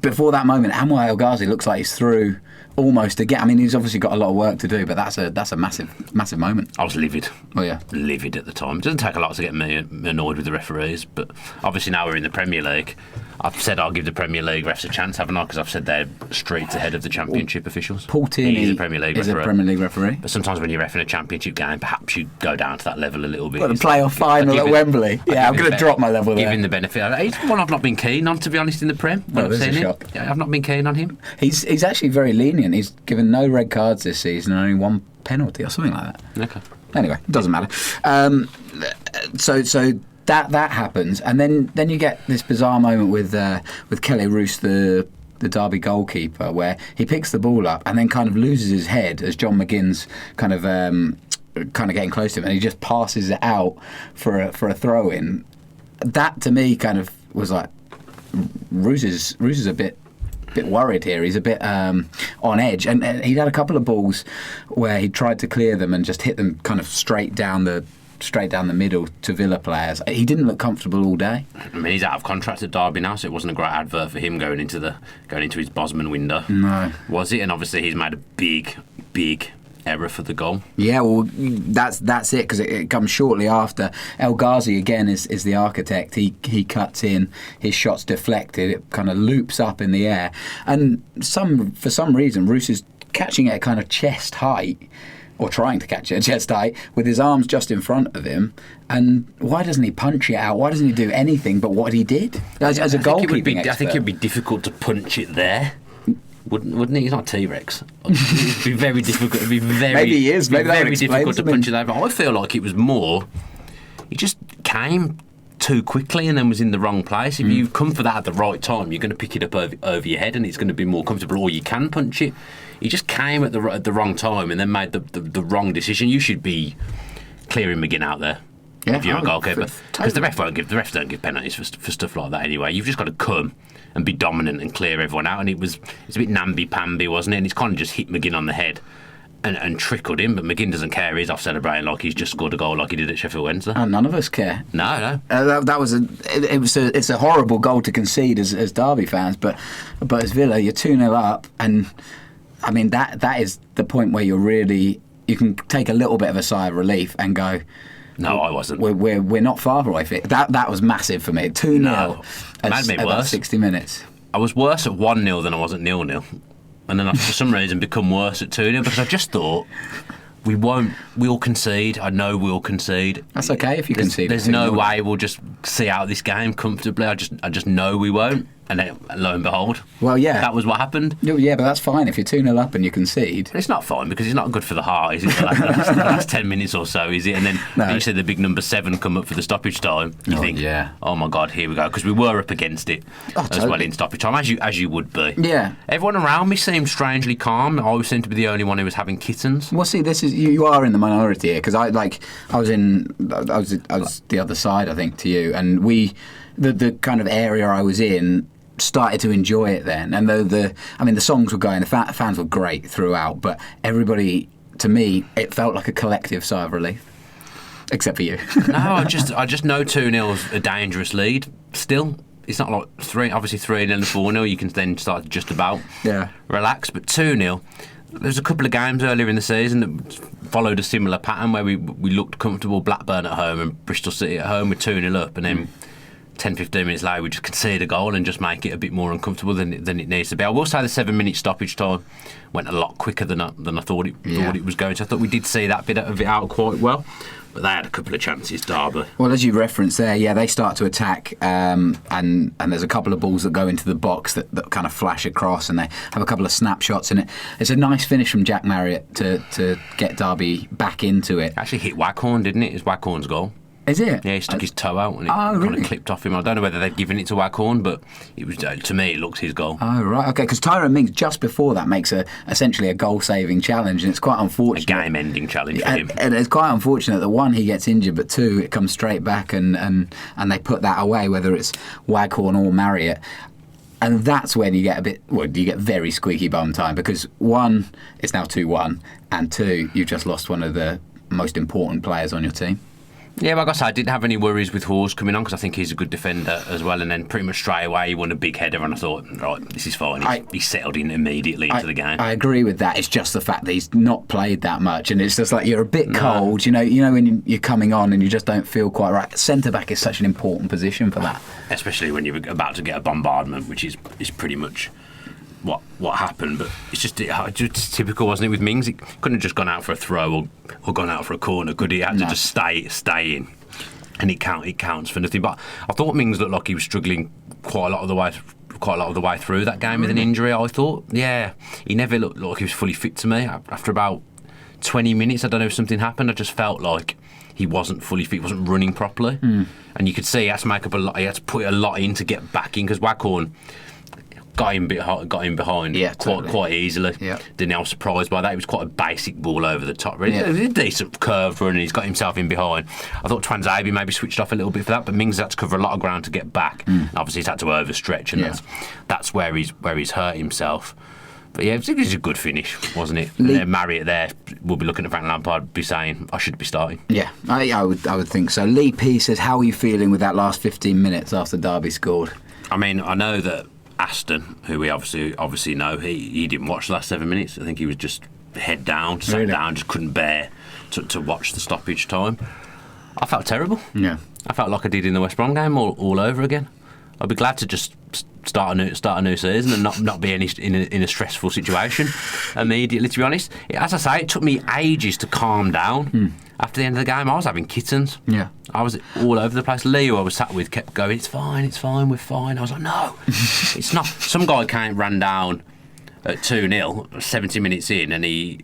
before that moment, Anwar El Ghazi looks like he's through almost again. I mean, he's obviously got a lot of work to do, but that's a massive moment. I was livid. Oh yeah, livid at the time. It doesn't take a lot to get me annoyed with the referees, but obviously now we're in the Premier League. I've said I'll give the Premier League refs a chance, haven't I? Because I've said they're streets ahead of the Championship officials. Paul Tierney is a Premier League referee. But sometimes when you're reffing a Championship game, perhaps you go down to that level a little bit. Well, the playoff final at Wembley. Yeah, I'm going to drop my level there. Giving the benefit. He's one I've not been keen on, to be honest, in the Prem. I've seen him. Yeah, I've not been keen on him. He's actually very lenient. He's given no red cards this season and only one penalty or something like that. Okay. Anyway, it doesn't matter. So that happens, and then you get this bizarre moment with Kelly Roos, the Derby goalkeeper, where he picks the ball up and then kind of loses his head as John McGinn's kind of getting close to him, and he just passes it out for a throw in. That to me kind of was like, Roos is a bit worried here. He's a bit on edge, and he'd had a couple of balls where he tried to clear them and just hit them kind of straight down the middle to Villa players. He didn't look comfortable all day. I mean, he's out of contract at Derby now, so it wasn't a great advert for him going into his Bosman window. No, was it? And obviously he's made a big error for the goal. Yeah, well, that's it, because it comes shortly after. El Ghazi again is the architect. He cuts in, his shot's deflected, it kind of loops up in the air, and for some reason Roos is catching it at kind of chest height, or trying to catch it at chest height, with his arms just in front of him. And why doesn't he punch it out? Why doesn't he do anything but what he did as a goalkeeping expert? I think it would be difficult to punch it there. Wouldn't he? He's not T-Rex. It'd be very difficult. It'd be very, maybe he is. Maybe very difficult to punch it over. I feel like it was more, he just came too quickly and then was in the wrong place. If you come for that at the right time, you're going to pick it up over your head and it's going to be more comfortable, or you can punch it. He just came at the wrong time and then made the wrong decision. You should be clearing McGinn out there. If you're a goalkeeper, because the refs don't give penalties for stuff like that anyway. You've just got to come and be dominant and clear everyone out. And it's a bit namby-pamby, wasn't it? And it's kind of just hit McGinn on the head and trickled him. But McGinn doesn't care. He's off celebrating like he's just scored a goal, like he did at Sheffield Wednesday. And none of us care. No. It's a horrible goal to concede as Derby fans, but as Villa, you're 2-0 up, and I mean that is the point where you can take a little bit of a sigh of relief and go, no, I wasn't. We're not far away from it. That was massive for me. 2-0 no. Made me about worse. 60 minutes. I was worse at 1-0 than I was at 0-0. And then I, for some reason, become worse at 2-0 because I just thought, we'll concede. I know we'll concede. That's okay if you concede. There's no way we'll just see out this game comfortably. I just know we won't. And then, lo and behold, Well, yeah. that was what happened. Yeah, but that's fine if you're 2-0 up and you concede. It's not fine because it's not good for the heart, is it? The last 10 minutes or so, is it? And then No. you said the big number 7 come up for the stoppage time. You think, yeah. oh my God, here we go. Because we were up against it as totally. well in stoppage time, as you would be. Yeah. Everyone around me seemed strangely calm. I seemed to be the only one who was having kittens. Well, see, this is you are in the minority here because I was the other side, I think, to you, and the kind of area I was in started to enjoy it then. And the songs were going, the fans were great throughout, but everybody, to me, it felt like a collective sigh of relief. Except for you. No, I just know 2-0's a dangerous lead. Still, it's not like 3-0 and 4-0. You can then start to just about relax. But 2-0, there's a couple of games earlier in the season that followed a similar pattern where we looked comfortable. Blackburn at home and Bristol City at home with 2-0 up, and then 10-15 minutes later we just concede a goal and just make it a bit more uncomfortable than it needs to be. I will say the 7-minute stoppage time went a lot quicker than I thought it was going to. I thought we did see that bit of it out quite well. But they had a couple of chances, Derby. Well, as you referenced there, yeah, they start to attack, and there's a couple of balls that go into the box that kind of flash across, and they have a couple of snapshots in it. It's a nice finish from Jack Marriott to get Derby back into it. Actually hit Waghorn, didn't it? It was Waghorn's goal. Is it? Yeah, he stuck his toe out and it really? kind of clipped off him. I don't know whether they'd given it to Waghorn, but it was, to me, it looked his goal. Oh, right. Okay, because Tyrone Mings, just before that, makes essentially a goal-saving challenge, and it's quite unfortunate. A game-ending challenge for him. And it's quite unfortunate that, one, he gets injured, but two, it comes straight back and they put that away, whether it's Waghorn or Marriott. And that's when you get you get very squeaky bum time, because one, it's now 2-1, and two, you've just lost one of the most important players on your team. Yeah, like I said, I didn't have any worries with Hawes coming on because I think he's a good defender as well. And then pretty much straight away he won a big header, and I thought, right, this is fine. He settled in immediately into the game. I agree with that. It's just the fact that he's not played that much, and it's just like you're a bit cold. You know when you're coming on and you just don't feel quite right. Centre back is such an important position for that, especially when you're about to get a bombardment, which is pretty much what happened. But it's just typical, wasn't it, with Mings? It couldn't have just gone out for a throw or gone out for a corner, could he? It had to just stay in, and it counts for nothing. But I thought Mings looked like he was struggling quite a lot of the way through that game with an injury. I thought, yeah, he never looked like he was fully fit to me. After about 20 minutes, I don't know if something happened. I just felt like he wasn't fully fit, he wasn't running properly, and you could see he had to make up a lot. He had to put a lot in to get back in, because Waghorn got him behind quite easily. Yeah. Didn't I was surprised by that. It was quite a basic ball over the top. Really. It was a decent curve run, and he's got himself in behind. I thought Twanzebe maybe switched off a little bit for that, but Mings had to cover a lot of ground to get back. Obviously, he's had to overstretch, and that's where he's hurt himself. But yeah, it was a good finish, wasn't it? And then Marriott there, we'll be looking at Frank Lampard, be saying, I should be starting. Yeah, I would think so. Lee P says, how are you feeling with that last 15 minutes after Derby scored? I mean, I know that Aston, who we obviously know, he didn't watch the last 7 minutes. I think he was just head down, sat down, just couldn't bear to watch the stoppage time. I felt terrible. Yeah, I felt like I did in the West Brom game all over again. I'd be glad to just start a new season and not be in a stressful situation immediately. To be honest, as I say, it took me ages to calm down. After the end of the game, I was having kittens. Yeah, I was all over the place. Leo I was sat with kept going, it's fine, we're fine. I was like, no, it's not. Some guy ran down at 2-0, 70 minutes in, and he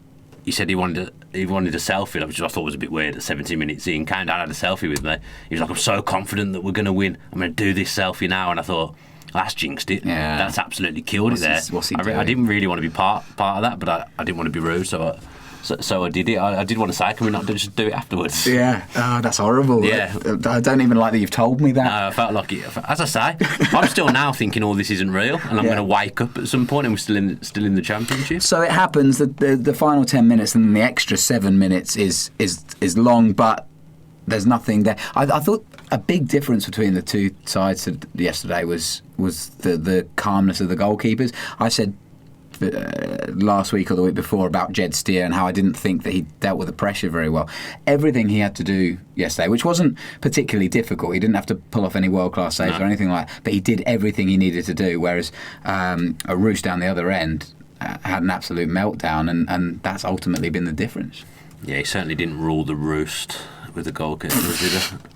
said he wanted a selfie, which I thought was a bit weird at 70 minutes in. Came down, had a selfie with me. He was like, I'm so confident that we're going to win. I'm going to do this selfie now. And I thought, well, that's jinxed it. Yeah. That's absolutely killed it there. What's he doing? I didn't really want to be part of that, but I didn't want to be rude, so I did it. I did want to say, can we not just do it afterwards? Yeah. Oh, that's horrible. Yeah. I don't even like that you've told me that. No, I felt like it. As I say, I'm still now thinking all this isn't real, and I'm going to wake up at some point and we're still in the Championship. So it happens that the final 10 minutes and then the extra 7 minutes is long, but there's nothing there. I thought a big difference between the two sides yesterday was the calmness of the goalkeepers. I said last week or the week before about Jed Steer and how I didn't think that he dealt with the pressure very well. Everything he had to do yesterday, which wasn't particularly difficult, he didn't have to pull off any world-class saves or anything like that, but he did everything he needed to do, whereas a Roos down the other end had an absolute meltdown, and that's ultimately been the difference. Yeah, he certainly didn't rule the roost with the goalkeeper.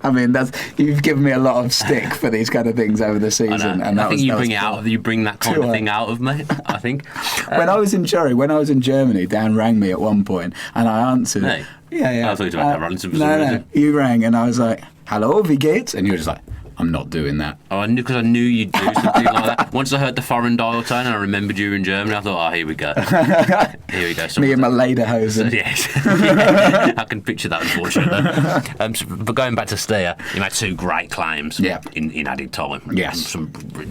I mean, you've given me a lot of stick for these kind of things over the season, and I think you bring that kind of thing out of me. I think when I was in Germany, Dan rang me at one point, and I answered. Hey. Yeah. I thought you were about Rolinson for some No, reason. you rang, and I was like, "Hello, wie geht's?" And you were just like, "I'm not doing that." Oh, because I knew you'd do something like that. Once I heard the foreign dial tone and I remembered you were in Germany, I thought, here we go. Here we go. Me and my lederhosen. Yes. I can picture that, unfortunately. But going back to Steer, he made 2 great claims in added time. Yes.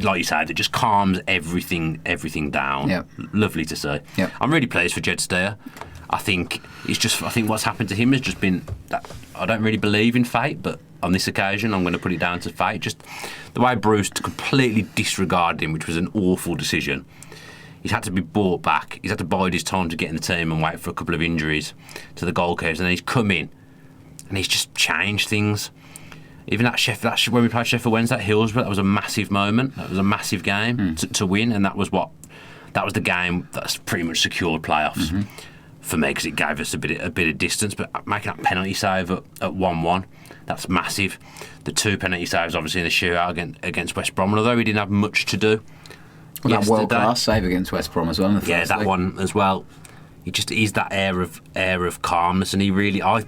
Like you said, it just calms everything down. Yep. Lovely to see. Yep. I'm really pleased for Jed Steer. I think what's happened to him has just been that I don't really believe in fate, but on this occasion I'm going to put it down to fate. Just the way Bruce completely disregarded him, which was an awful decision. He's had to be brought back. He's had to bide his time to get in the team and wait for a couple of injuries to the goalkeepers, and then he's come in and he's just changed things. Even that when we played Sheffield Wednesday at Hillsborough, that was a massive moment. That was a massive game to win, and that was the game that's pretty much secured playoffs. Mm-hmm. For me, because it gave us a bit of distance, but making that penalty save at 1-1, that's massive. The 2 penalty saves, obviously, in the shootout against West Brom, although he didn't have much to do. Well, that world-class save against West Brom as well. That one as well. He's that air of calmness, and I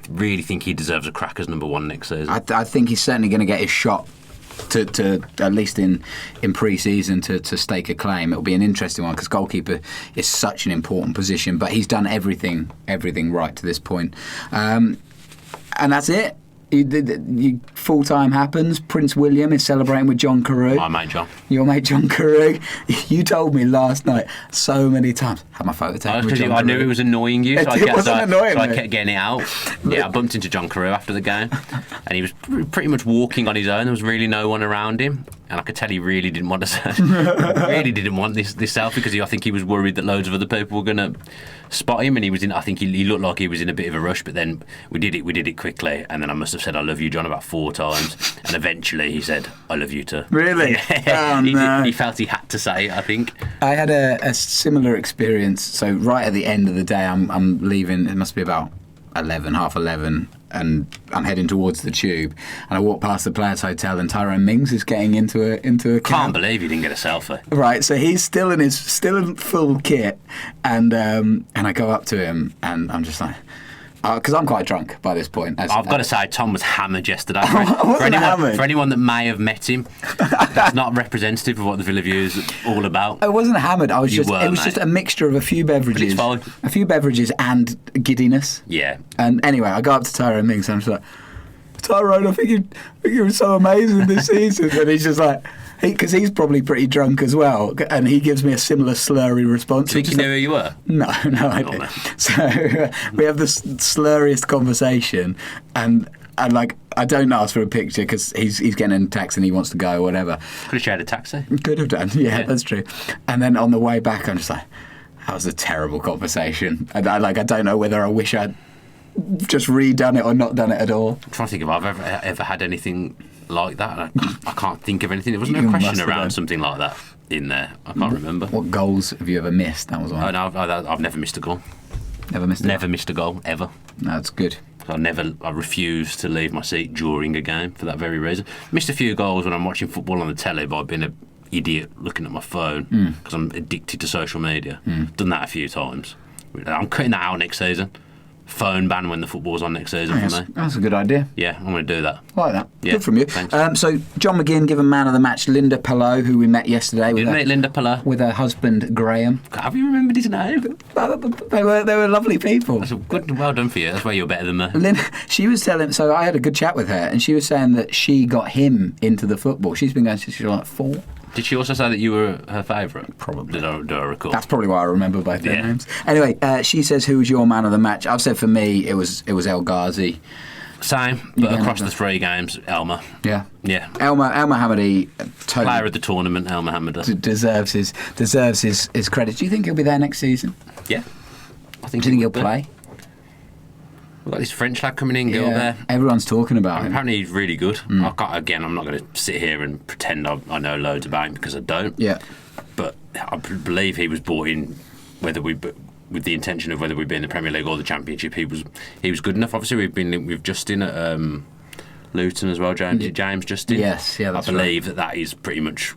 really think he deserves a crack as number 1 next season. I think he's certainly going to get his shot. To at least in pre-season to stake a claim. It'll be an interesting one because goalkeeper is such an important position, but he's done everything right to this point, and that's it. Full time happens. Prince William is celebrating with John Carew. My mate John. Your mate John Carew. You told me last night so many times. Had my photo taken with John I knew it was annoying you, so I kept getting it out. Yeah, I bumped into John Carew after the game, and he was pretty much walking on his own. There was really no one around him, and I could tell he really didn't want to really didn't want this selfie because I think he was worried that loads of other people were going to spot him, and he was in. I think he looked like he was in a bit of a rush, but then we did it quickly, and then I must have said I love you, John, about 4 times, and eventually he said I love you too. Really? Yeah. No. He felt he had to say it, I think. I had a similar experience. So right at the end of the day, I'm leaving. It must be about half 11, and I'm heading towards the tube, and I walk past the Players Hotel, and Tyrone Mings is getting into a cab. Can't believe he didn't get a selfie. Right, so he's still in full kit, and I go up to him, and I'm just like, because I'm quite drunk by this point. I've got to say, Tom was hammered yesterday. For anyone that may have met him, that's not representative of what the Villa View is all about. I wasn't hammered. It was just a mixture of a few beverages. But it's fine. A few beverages and giddiness. Yeah. And anyway, I go up to Tyrone Mings and I'm just like, Tyrone, I think you were so amazing this season. And he's just like, because he's probably pretty drunk as well, and he gives me a similar slurry response. Do you think you knew who you were? No, I didn't. So we have this slurriest conversation, and I don't ask for a picture because he's getting in a taxi and he wants to go or whatever. Could have shared a taxi. Could have done, yeah, that's true. And then on the way back, I'm just like, that was a terrible conversation. And I don't know whether I wish I'd just redone it or not done it at all. I'm trying to think if I've ever had anything like that. I can't think of anything. There was no question around something like that in there. I can't remember. What goals have you ever missed? That was one. Oh, no, I've never missed a goal. Never missed a goal, ever. No, that's good. I refuse to leave my seat during a game for that very reason. Missed a few goals when I'm watching football on the telly, but I've been an idiot looking at my phone because I'm addicted to social media. Done that a few times. I'm cutting that out next season. Phone ban when the football's on next season for me. That's a good idea. Yeah, I'm going to do that. I like that. Yeah, good from you. Thanks. So John McGinn given man of the match Linda Pelot, who we met yesterday. Did meet Linda Pelot with her husband Graham. Have you remembered his name? They were lovely people. That's good. Well done for you. That's why you're better than me. She was telling. So I had a good chat with her, and she was saying that she got him into the football. She's been going since she was like 4. Did she also say that you were her favourite? Probably. Do I recall? That's probably why I remember both their names. Anyway, she says, who was your man of the match? I've said for me, it was El Ghazi. Same, but across the 3 games, Elmer. Yeah. El Mohammadi, totally player of the tournament, El Mohammadi. Deserves his credit. Do you think he'll be there next season? Yeah. Do you think he'll play? We've got this French lad coming in, Gilbert. Everyone's talking about him. Apparently he's really good. I'm not going to sit here and pretend I know loads about him because I don't. Yeah. But I believe he was brought in, whether we with the intention of whether we'd be in the Premier League or the Championship, he was good enough. Obviously, we've been linked with Justin at Luton as well, James Justin. Yes, yeah, that's I believe that is pretty much.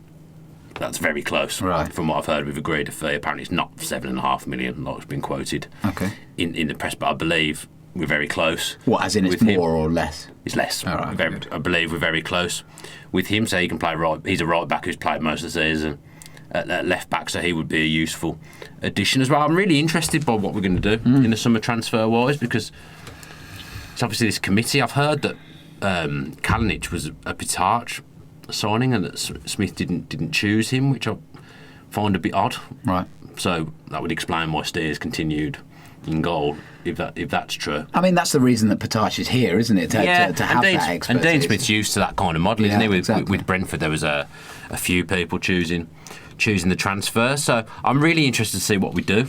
That's very close. Right. From what I've heard, we've agreed a fee. Apparently, it's not 7.5 million, like it's been quoted. Okay. In the press, but I believe we're very close. What, as in it's more or less? It's less. All right, good. I believe we're very close with him, so he can play right. He's a right back who's played most of the season at left back, so he would be a useful addition as well. I'm really interested by what we're going to do in the summer transfer wise, because it's obviously this committee. I've heard that Kalinic was a Pitarch signing and that Smith didn't choose him, which I find a bit odd. Right. So that would explain why Steers continued in goal, if that's true. I mean, that's the reason that Pitarch is here, isn't it? To have that expertise. And Dean Smith's used to that kind of model, isn't he? Exactly. With Brentford, there was a few people choosing the transfer. So I'm really interested to see what we do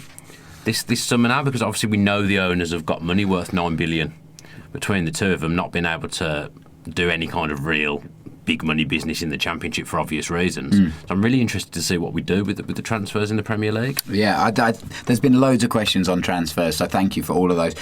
this summer now, because obviously we know the owners have got money worth 9 billion between the two of them, not being able to do any kind of real big money business in the Championship for obvious reasons. So I'm really interested to see what we do with the transfers in the Premier League. Yeah, there's been loads of questions on transfers, so thank you for all of those.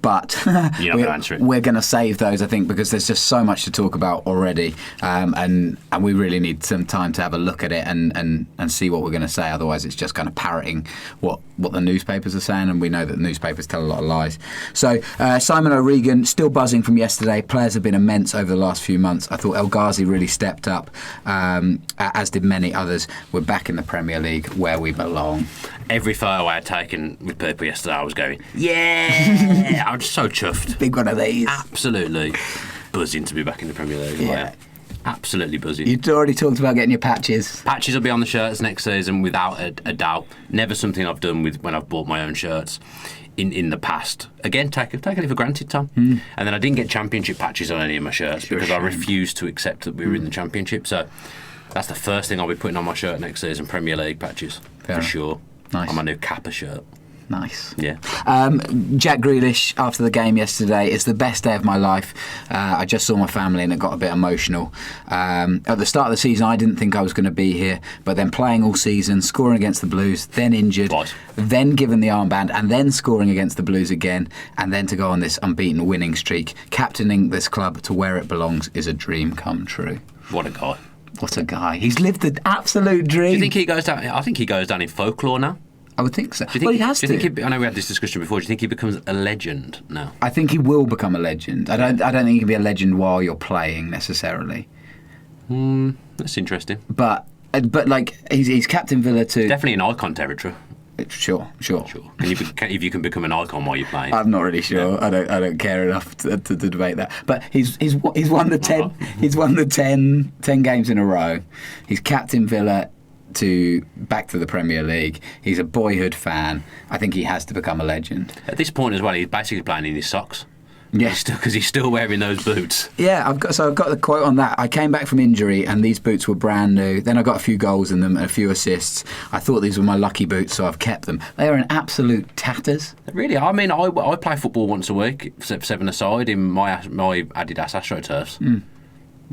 But You're not going to answer it. We're going to save those, I think, because there's just so much to talk about already, and we really need some time to have a look at it and see what we're going to say. Otherwise, it's just kind of parroting what the newspapers are saying, and we know that newspapers tell a lot of lies. So Simon O'Regan, still buzzing from yesterday. Players have been immense over the last few months. I thought El Ghazi really stepped up, as did many others. We're back in the Premier League where we belong. Every photo I had taken with people yesterday, I was going, yeah! I'm just so chuffed. Big one of these. Absolutely buzzing to be back in the Premier League. Yeah. Absolutely buzzing. You'd already talked about getting your patches. Patches will be on the shirts next season without a doubt. Never something I've done with when I've bought my own shirts in the past. Again, taking it for granted, Tom. And then I didn't get Championship patches on any of my shirts because I refused to accept that we were in the Championship. So that's the first thing I'll be putting on my shirt next season, Premier League patches. For sure. Nice. On my new Kappa shirt. Nice. Yeah. Jack Grealish, after the game yesterday, it's the best day of my life. I just saw my family and it got a bit emotional. At the start of the season, I didn't think I was going to be here, but then playing all season, scoring against the Blues, then injured, then given the armband, and then scoring against the Blues again, and then to go on this unbeaten winning streak, captaining this club to where it belongs is a dream come true. What a guy. What a guy. He's lived the absolute dream. Do you think he goes down? I think he goes down in folklore now. I would think so. Do you think, well, he has to. I know we had this discussion before. Do you think he becomes a legend now? I think he will become a legend. I don't think he can be a legend while you're playing necessarily. That's interesting. But like he's captain Villa too. Definitely in icon territory. Sure. If you can become an icon while you're playing. I'm not really sure. Yeah. I don't care enough to debate that. But he's won the 10 he's won the 10 games in a row. He's captain Villa back to the Premier League. He's a boyhood fan. I think he has to become a legend. At this point as well, he's basically playing in his socks. Yeah, because he's still wearing those boots. Yeah, I've got the quote on that. I came back from injury and these boots were brand new. Then I got a few goals in them and a few assists. I thought these were my lucky boots, so I've kept them. They are in absolute tatters. Really, I mean, I play football once a week, 7-a-side in my Adidas AstroTurfs.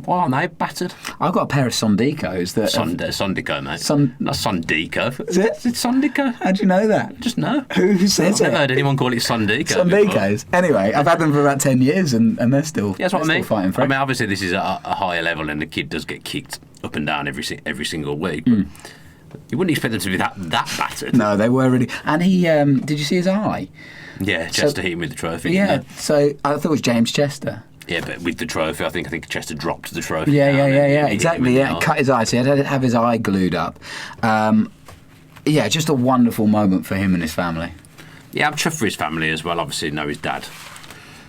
Why aren't they battered? I've got a pair of Sondicos that... Sondico, mate. Not Sondico. Is it? Is it Sondico? How do you know that? Just know. Who says it? I've never heard anyone call it Sondico. Sondicos. Anyway, I've had them for about 10 years and they're still, that's what I mean. Fighting for it. I mean, obviously this is a higher level and the kid does get kicked up and down every single week. But you wouldn't expect them to be that battered. No, they were really... And he... did you see his eye? Yeah, Chester hit him with the trophy. Yeah, so I thought it was James Chester. Yeah, but with the trophy, I think Chester dropped the trophy. Yeah, exactly. Yeah, cut his eye. So he had to have his eye glued up. Yeah, just a wonderful moment for him and his family. Yeah, I'm chuffed for his family as well. Obviously, know his dad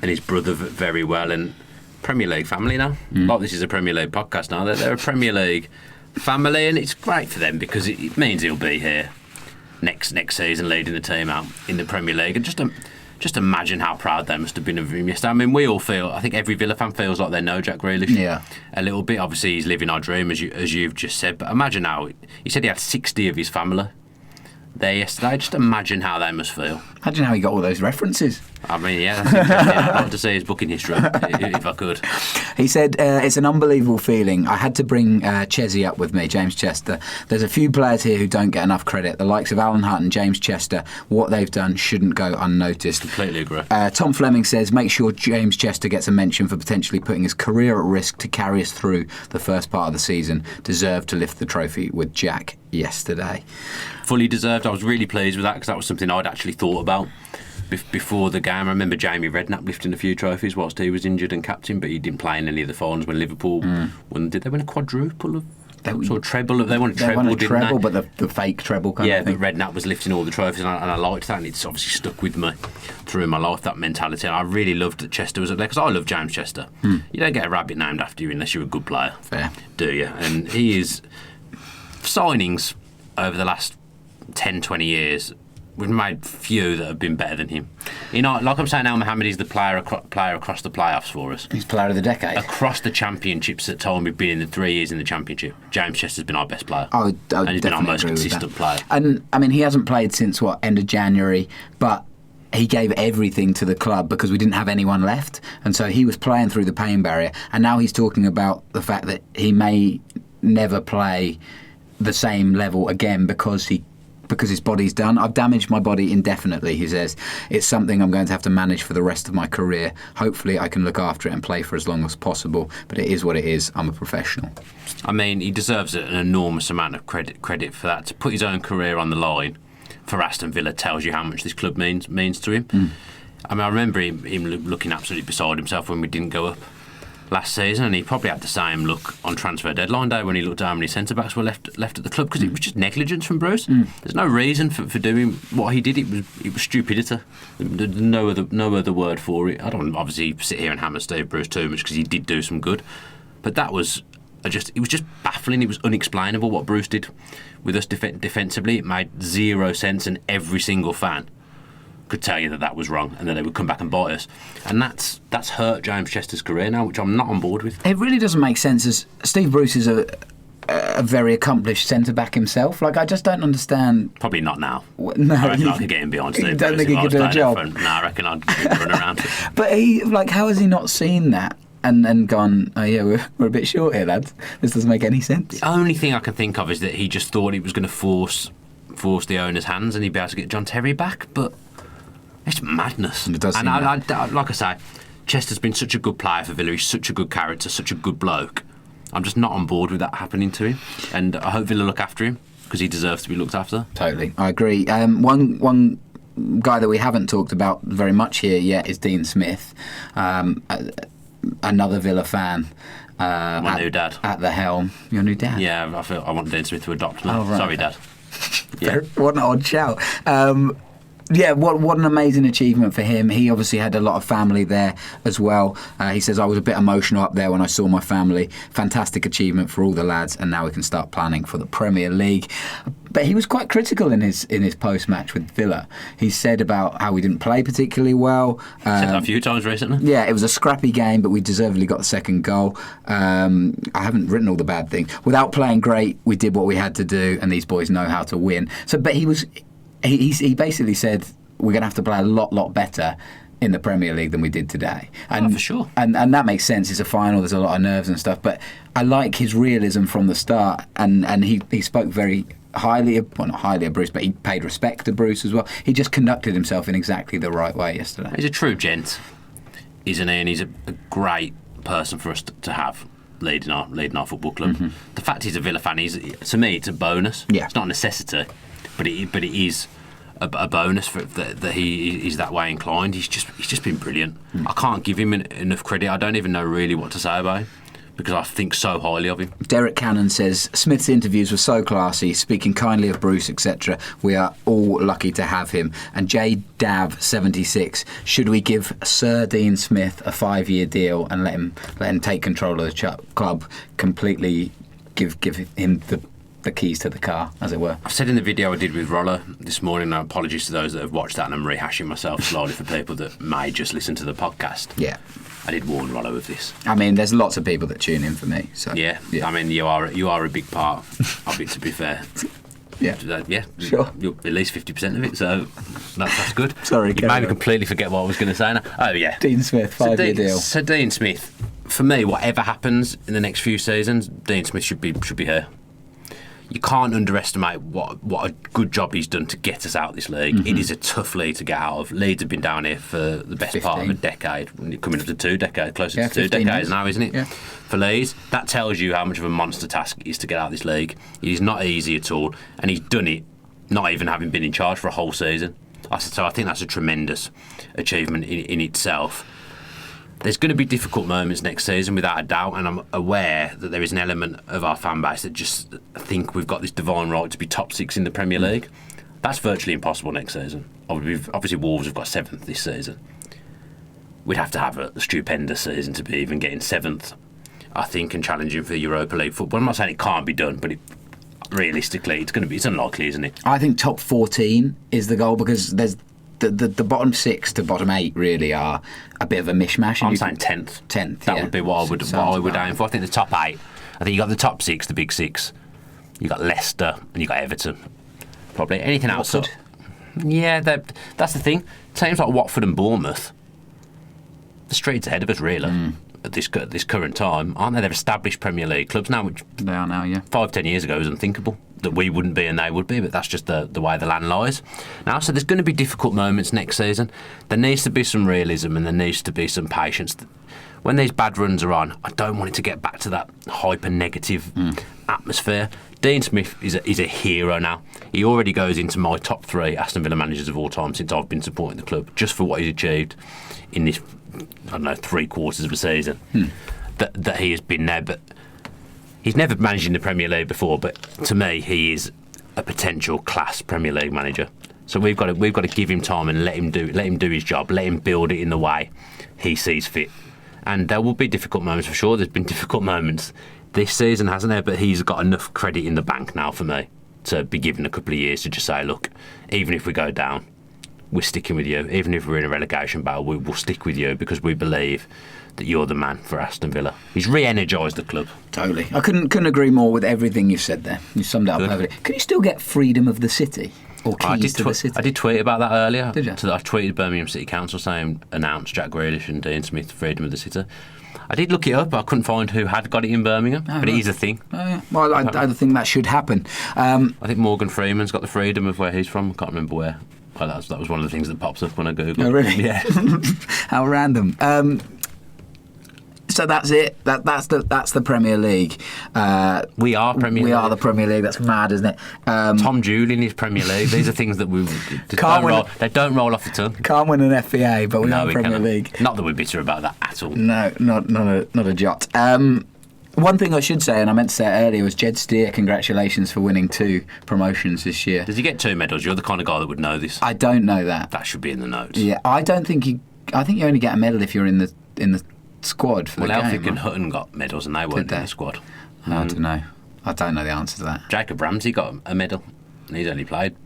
and his brother very well, and Premier League family now. Like this is a Premier League podcast now. They're a Premier League family, and it's great for them because it means he'll be here next season, leading the team out in the Premier League, and just imagine how proud they must have been of him yesterday. I mean, we all feel, I think every Villa fan feels like they know Jack Grealish a little bit. Obviously, he's living our dream, as you've just said. But imagine how, he said he had 60 of his family there yesterday. Just imagine how they must feel. Imagine how he got all those references. I mean, yeah, that's interesting. I'd like to see his booking history if I could. He said, it's an unbelievable feeling. I had to bring Chesney up with me, James Chester. There's a few players here who don't get enough credit. The likes of Alan Hunt and James Chester, what they've done shouldn't go unnoticed. Completely agree. Tom Fleming says, make sure James Chester gets a mention for potentially putting his career at risk to carry us through the first part of the season. Deserved to lift the trophy with Jack yesterday. Fully deserved. I was really pleased with that because that was something I'd actually thought about before the game. I remember Jamie Redknapp lifting a few trophies whilst he was injured and captain, but he didn't play in any of the finals when Liverpool won. Did they win a quadruple of? Or treble? They won a treble, didn't they? But the fake treble kind of thing. Yeah, but Redknapp was lifting all the trophies, and I liked that, and it's obviously stuck with me through my life, that mentality. And I really loved that Chester was up there, because I love James Chester. You don't get a rabbit named after you unless you're a good player. Fair. Do you? And he is... Signings over the last 10, 20 years, we've made few that have been better than him. You know, like I'm saying, Al Mohammed is the player across the playoffs for us. He's player of the decade. Across the championships at time we've been in the 3 years in the championship, James Chester's been our best player. I would and he's been our definitely most agree with consistent that. player. And, I mean, he hasn't played since, end of January, but he gave everything to the club because we didn't have anyone left. And so he was playing through the pain barrier. And now he's talking about the fact that he may never play the same level again because his body's done. I've damaged my body indefinitely, he says. It's something I'm going to have to manage for the rest of my career. Hopefully I can look after it and play for as long as possible, but it is what it is. I'm a professional. I mean, he deserves an enormous amount of credit for that. To put his own career on the line for Aston Villa tells you how much this club means to him. I mean, I remember him looking absolutely beside himself when we didn't go up last season, and he probably had the same look on transfer deadline day when he looked at how many centre-backs were left at the club, because it was just negligence from Bruce. There's no reason for doing what he did. It was stupidity. There's no other word for it. I don't obviously sit here and hammer Steve Bruce too much because he did do some good, but that was it was just baffling. It was unexplainable what Bruce did with us defensively. It made zero sense, and every single fan could tell you that was wrong, and then they would come back and bite us. And that's hurt James Chester's career now, which I'm not on board with. It really doesn't make sense, as Steve Bruce is a very accomplished centre-back himself. Like, I just don't understand... Probably not now. No, I reckon I could get him beyond Steve Bruce. You don't think he could do a job? No, I reckon I'd run around. But how has he not seen that and gone, oh yeah, we're a bit short here, lads. This doesn't make any sense. The only thing I can think of is that he just thought he was going to force the owner's hands and he'd be able to get John Terry back, but... It's madness. It does seem like I say, Chester's been such a good player for Villa. He's such a good character, such a good bloke. I'm just not on board with that happening to him, and I hope Villa look after him because he deserves to be looked after. Totally, I agree. One guy that we haven't talked about very much here yet is Dean Smith, another Villa fan. My new dad at the helm. Your new dad? Yeah, I want Dean Smith to adopt me. Oh, right, Sorry, okay. Dad. Yeah. What an odd shout. Yeah, what an amazing achievement for him. He obviously had a lot of family there as well. He says, I was a bit emotional up there when I saw my family. Fantastic achievement for all the lads, and now we can start planning for the Premier League. But he was quite critical in his post-match with Villa. He said about how we didn't play particularly well. Said that a few times recently. Yeah, it was a scrappy game, but we deservedly got the second goal. I haven't written all the bad things. Without playing great, we did what we had to do, and these boys know how to win. But he basically said we're going to have to play a lot better in the Premier League than we did today. And, for sure. And that makes sense. It's a final, there's a lot of nerves and stuff, but I like his realism from the start, and he spoke very highly of, well, not highly of Bruce, but he paid respect to Bruce as well. He just conducted himself in exactly the right way yesterday. He's a true gent, isn't he? And he's a great person for us to have leading our football club. The fact he's a Villa fan, to me, it's a bonus. Yeah. It's not a necessity. But it is a bonus for that he is that way inclined. He's just been brilliant. I can't give him enough credit. I don't even know really what to say about him because I think so highly of him. Derek Cannon says Smith's interviews were so classy, speaking kindly of Bruce, etc. We are all lucky to have him. And J Dav 76, should we give Sir Dean Smith a 5-year deal and let him take control of the club, completely give him the keys to the car, as it were? I've said in the video I did with Rollo this morning, and apologies to those that have watched that, and I'm rehashing myself slowly for people that may just listen to the podcast. Yeah. I did warn Rollo of this. I mean, there's lots of people that tune in for me. So Yeah. I mean, you are a big part of it, to be fair. Yeah. Yeah. Sure. You're at least 50% of it, so that's good. Sorry, You carry made me on. completely forget what I was going to say now. Oh, yeah. Dean Smith, 5-year deal. So Dean Smith, for me, whatever happens in the next few seasons, Dean Smith should be here. You can't underestimate what a good job he's done to get us out of this league. It is a tough league to get out of. Leeds have been down here for the best part of a decade, coming up to 2 decades, closer to 2 decades years. now, isn't it? Yeah. For Leeds, that tells you how much of a monster task it is to get out of this league. It is not easy at all, and he's done it not even having been in charge for a whole season. So I think that's a tremendous achievement in itself. There's going to be difficult moments next season, without a doubt, and I'm aware that there is an element of our fan base that just think we've got this divine right to be top 6 in the Premier League. That's virtually impossible next season. Obviously, Wolves have got 7th this season. We'd have to have a stupendous season to be even getting 7th, I think, and challenging for Europa League football. I'm not saying it can't be done, but realistically, it's unlikely, isn't it? I think top 14 is the goal, because there's the bottom 6 to bottom 8 really are a bit of a mishmash. I'm saying 10th. 10th, That yeah. would be what I would aim for. I think the top 8. I think you got the top 6, the big 6. You got Leicester and you got Everton. Probably anything else. Watford. Yeah, that's the thing. Teams like Watford and Bournemouth, the streets ahead of us really at this current time, aren't they? They're established Premier League clubs now, which They are now, yeah. 5-10 years ago was unthinkable that we wouldn't be and they would be, but that's just the way the land lies now. So there's going to be difficult moments next season. There needs to be some realism and there needs to be some patience. When these bad runs are on, I don't want it to get back to that hyper negative atmosphere. Dean Smith is a hero now. He already goes into my top 3 Aston Villa managers of all time since I've been supporting the club, just for what he's achieved in this, I don't know, 3/4 of a season that he has been there. But he's never managed in the Premier League before, but to me, he is a potential class Premier League manager. So we've got to give him time and let him do his job, let him build it in the way he sees fit. And there will be difficult moments for sure. There's been difficult moments this season, hasn't there? But he's got enough credit in the bank now for me to be given a couple of years to just say, look, even if we go down, we're sticking with you. Even if we're in a relegation battle, we will stick with you because we believe that you're the man for Aston Villa. He's re-energised the club. Totally. I couldn't agree more with everything you've said there. You summed it up perfectly. Can you still get freedom of the city? Or keys to the city? I did tweet about that earlier. Did you? So I tweeted Birmingham City Council saying, announce Jack Grealish and Dean Smith freedom of the city. I did look it up, but I couldn't find who had got it in Birmingham. But right. it is a thing. Oh, yeah. Well, I think that should happen. I think Morgan Freeman's got the freedom of where he's from. I can't remember where. Well, that was one of the things that pops up when I Google. Oh, really? Yeah. How random. So that's it. That's the Premier League. We are Premier League. We are the Premier League. That's mad, isn't it? Tom Julian is Premier League. These are things that they don't roll off the tongue. Can't win an FBA, but we are we Premier cannot. League. Not that we're bitter about that at all. No, not a jot. One thing I should say, and I meant to say it earlier, was Jed Steer. Congratulations for winning 2 promotions this year. Does he get 2 medals? You're the kind of guy that would know this. I don't know that. That should be in the notes. Yeah, I don't think you. I think you only get a medal if you're in the squad for the game. Elphick and Hutton got medals and they weren't in the squad. I don't know. I don't know the answer to that. Jacob Ramsey got a medal and he's only played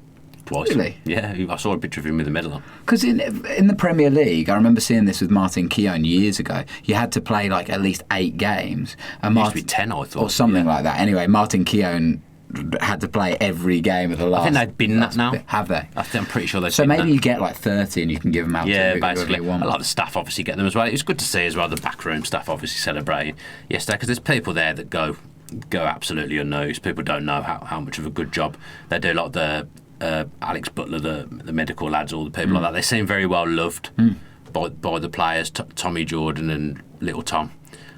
twice. Really? Yeah, I saw a picture of him with a medal on. Because in the Premier League, I remember seeing this with Martin Keown years ago. You had to play like at least 8 games. And It used to be 10, I thought. or something like that. Anyway, Martin Keown had to play every game of the last. I think they've been that now. Have they? I'm pretty sure they've So been maybe that. you get like 30 and you can give them out Yeah, to whoever basically. you want. A lot of the staff obviously get them as well. It was good to see as well the backroom staff obviously celebrating yesterday because there's people there that go absolutely unnoticed. People don't know how much of a good job they do. Like the Alex Butler, the medical lads, all the people like that. They seem very well loved by the players. Tommy Jordan and Little Tom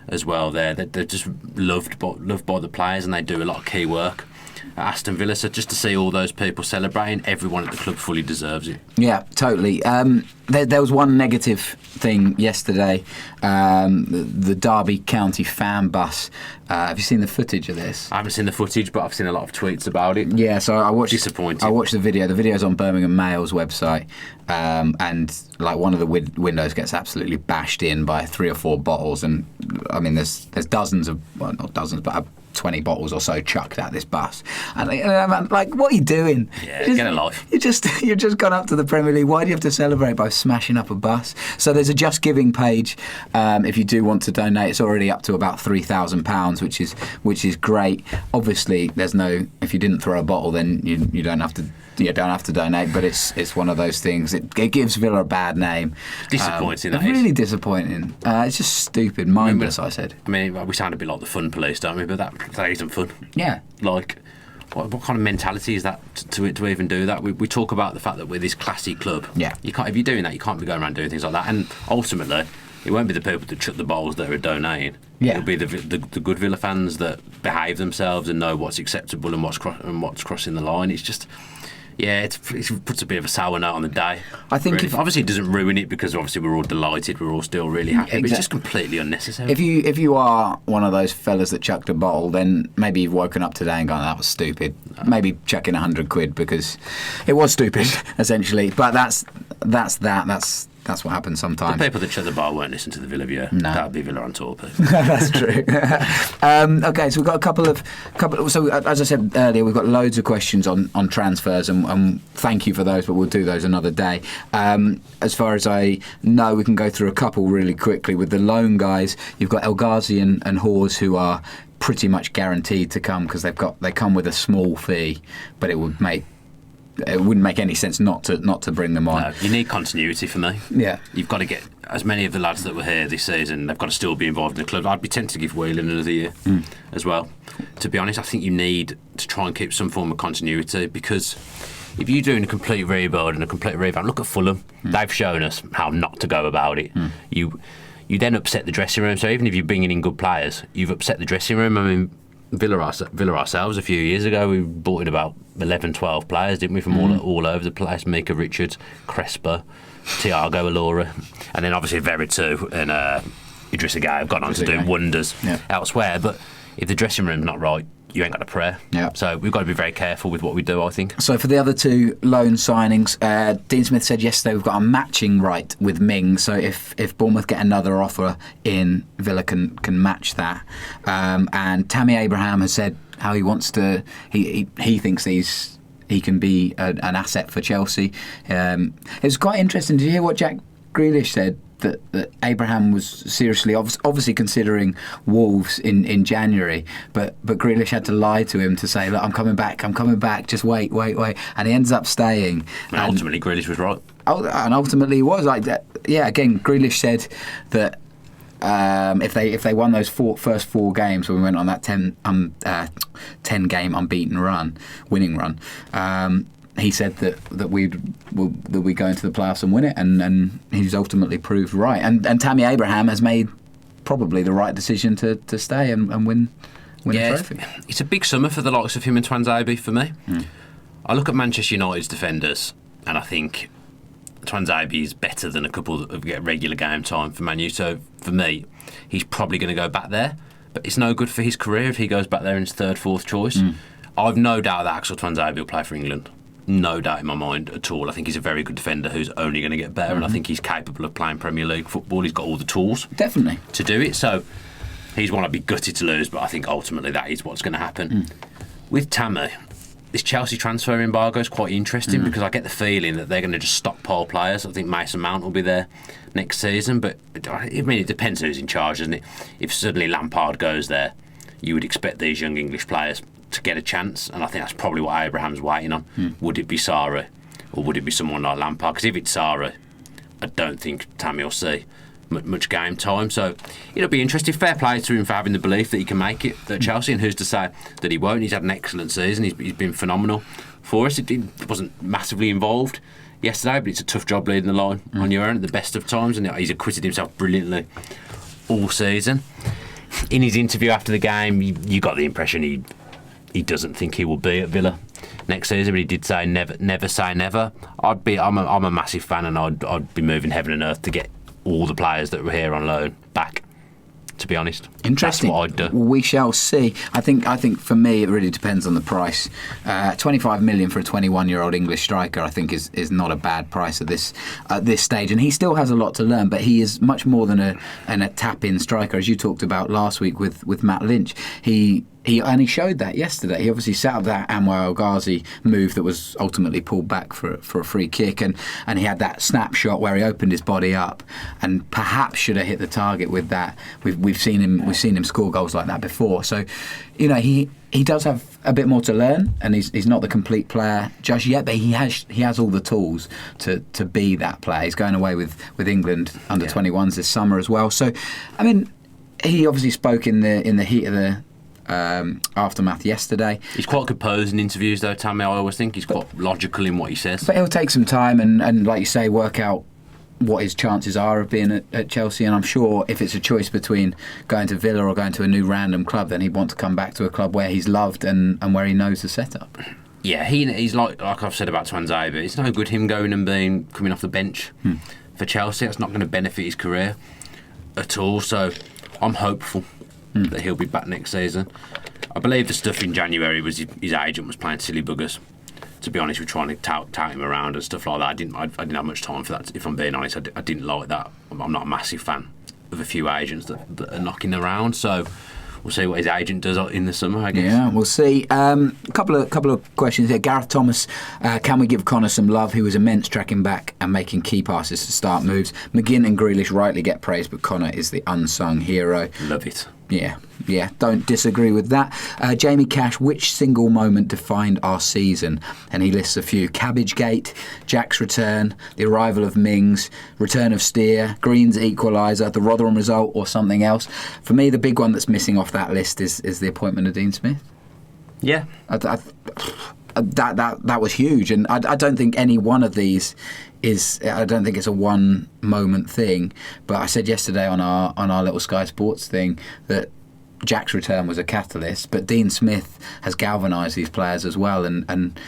as well. They're just loved by the players and they do a lot of key work at Aston Villa. So just to see all those people celebrating, everyone at the club fully deserves it. Yeah, totally. There was one negative thing yesterday. The Derby County fan bus. Have you seen the footage of this? I haven't seen the footage, but I've seen a lot of tweets about it. Yeah, so I watched. Disappointing. I watched the video. The video's on Birmingham Mail's website, and like one of the windows gets absolutely bashed in by 3 or 4 bottles, and I mean there's dozens of, well, not dozens, but 20 bottles or so chucked at this bus. And I'm like, what are you doing? Yeah, get a life. You've just gone up to the Premier League. Why do you have to celebrate by smashing up a bus? So there's a Just Giving page if you do want to donate. It's already up to about £3,000, which is great. Obviously, if you didn't throw a bottle, then you don't have to. You don't have to donate, but it's one of those things. It gives Villa a bad name. Disappointing. Really disappointing. It's just stupid, mindless. I said. I mean, we sound a bit like the fun police, don't we? But that isn't fun. Yeah. Like, what kind of mentality is that to even do that? We talk about the fact that we're this classy club. Yeah. You can't, if you're doing that, you can't be going around doing things like that. And ultimately, it won't be the people that chuck the bottles that are donating. Yeah. It'll be the good Villa fans that behave themselves and know what's acceptable and what's crossing the line. It's just. Yeah, it puts a bit of a sour note on the day. I think really. Obviously it doesn't ruin it because obviously we're all delighted, we're all still really happy, but it's just completely unnecessary. If you are one of those fellas that chucked a bottle, then maybe you've woken up today and gone, that was stupid. No. Maybe chuck in £100 because it was stupid, essentially. But that's what happens sometimes. The people that shut the bar won't listen to the Villa View. No. That'll be Villa on tour, people. That's true. Okay, so we've got a couple of. So as I said earlier, we've got loads of questions on transfers, and thank you for those, but we'll do those another day. As far as I know, we can go through a couple really quickly. With the loan guys, you've got El Ghazi and Hawes, who are pretty much guaranteed to come because they come with a small fee, but it wouldn't make any sense not to bring them on. No, you need continuity for me. Yeah. You've got to get as many of the lads that were here this season, they've got to still be involved in the club. I'd be tempted to give Whelan another year as well. To be honest, I think you need to try and keep some form of continuity because if you're doing a complete rebuild and a complete revamp, look at Fulham. They've shown us how not to go about it. You then upset the dressing room. So even if you're bringing in good players, you've upset the dressing room. I mean, Villa ourselves a few years ago, we brought in about 11, 12 players, didn't we, from all over the place. Mika Richards, Crespo, Thiago Alora, and then obviously Veretout and Idrissa Gueye have gone on to do wonders elsewhere. But if the dressing room's not right, you ain't got a prayer. Yeah. So we've got to be very careful with what we do, I think. So for the other two loan signings, Dean Smith said yesterday we've got a matching right with Ming. So if Bournemouth get another offer in, Villa can match that. And Tammy Abraham has said how he wants to. He thinks he can be an asset for Chelsea. It was quite interesting. Did you hear what Jack Grealish said? That Abraham was seriously, obviously considering Wolves in January, but Grealish had to lie to him to say, look, I'm coming back, just wait, and he ends up staying. And ultimately, Grealish was right. And ultimately, he was like that. Yeah, again, Grealish said that if they won those first four games when we went on that 10 game unbeaten winning run. He said that we go into the playoffs and win it, and he's ultimately proved right. And Tammy Abraham has made probably the right decision to stay and win a trophy. It's a big summer for the likes of him and Twanzebe for me. I look at Manchester United's defenders, and I think Twanzebe is better than a couple of regular game time for Man U. So for me, he's probably going to go back there, but it's no good for his career if he goes back there in his third, fourth choice. I've no doubt that Axel Twanzebe will play for England. No doubt in my mind at all. I think he's a very good defender who's only going to get better, and I think he's capable of playing Premier League football. He's got all the tools Definitely to do it. So he's one I'd be gutted to lose, but I think ultimately that is what's going to happen. With Tammy, this Chelsea transfer embargo is quite interesting because I get the feeling that they're going to just stockpile players. I think Mason Mount will be there next season, but I mean, it depends who's in charge, doesn't it? If suddenly Lampard goes there, you would expect these young English players to get a chance, and I think that's probably what Abraham's waiting on. Would it be Sarri or would it be someone like Lampard? Because if it's Sarri, I don't think Tammy will see much game time, so it'll be interesting. Fair play to him for having the belief that he can make it at Chelsea, and who's to say that he won't. He's had an excellent season. He's been phenomenal for us. It wasn't massively involved yesterday, but it's a tough job leading the line on your own at the best of times, and he's acquitted himself brilliantly all season. In his interview after the game, you got the impression he doesn't think he will be at Villa next season, but he did say never say never. I'm a massive fan, and I'd be moving heaven and earth to get all the players that were here on loan back, to be honest. Interesting. That's what I'd do. We shall see. I think for me it really depends on the price. 25 million for a 21-year-old English striker, I think is not a bad price at this stage, and he still has a lot to learn, but he is much more than a tap-in striker, as you talked about last week with Matt Lynch. he showed that yesterday. He obviously set up that Anwar El Ghazi move that was ultimately pulled back for a free kick, and he had that snapshot where he opened his body up and perhaps should have hit the target with that. We've seen him score goals like that before. So, you know, he does have a bit more to learn, and he's not the complete player just yet, but he has all the tools to be that player. He's going away with England under 21s this summer as well. So, I mean, he obviously spoke in the heat of the aftermath yesterday. He's quite composed in interviews, though, Tammy. I always think he's quite logical in what he says. But he'll take some time and like you say, work out what his chances are of being at Chelsea. And I'm sure if it's a choice between going to Villa or going to a new random club, then he'd want to come back to a club where he's loved and where he knows the setup. Yeah, he's like I've said about Twanzebe. It's no good him going and coming off the bench for Chelsea. That's not going to benefit his career at all. So I'm hopeful that he'll be back next season. I believe the stuff in January was his agent was playing silly buggers. To be honest, we're trying to tout him around and stuff like that. I didn't have much time for that. If I'm being honest, I didn't like that. I'm not a massive fan of a few agents that are knocking around. So we'll see what his agent does in the summer, I guess. Yeah, we'll see. A couple of questions here. Gareth Thomas, can we give Connor some love? He was immense tracking back and making key passes to start moves. McGinn and Grealish rightly get praise, but Connor is the unsung hero. Love it. Yeah, don't disagree with that. Jamie Cash, which single moment defined our season? And he lists a few. Cabbagebate, Jack's return, the arrival of Mings, return of Steer, Green's equaliser, the Rotherham result, or something else. For me, the big one that's missing off that list is the appointment of Dean Smith. Yeah. That was huge, and I don't think any one of these I don't think it's a one moment thing. But I said yesterday on our little Sky Sports thing that Jack's return was a catalyst, but Dean Smith has galvanised these players as well, and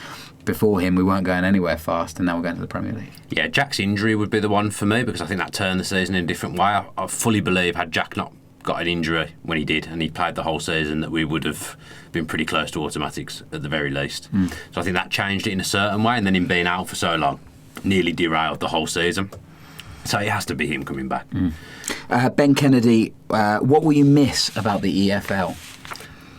before him we weren't going anywhere fast, and now we're going to the Premier League. Yeah, Jack's injury would be the one for me, because I think that turned the season in a different way. I fully believe had Jack not got an injury when he did and he played the whole season, that we would have been pretty close to automatics at the very least. So I think that changed it in a certain way, and then him being out for so long nearly derailed the whole season. So it has to be him coming back. Ben Kennedy, what will you miss about the EFL?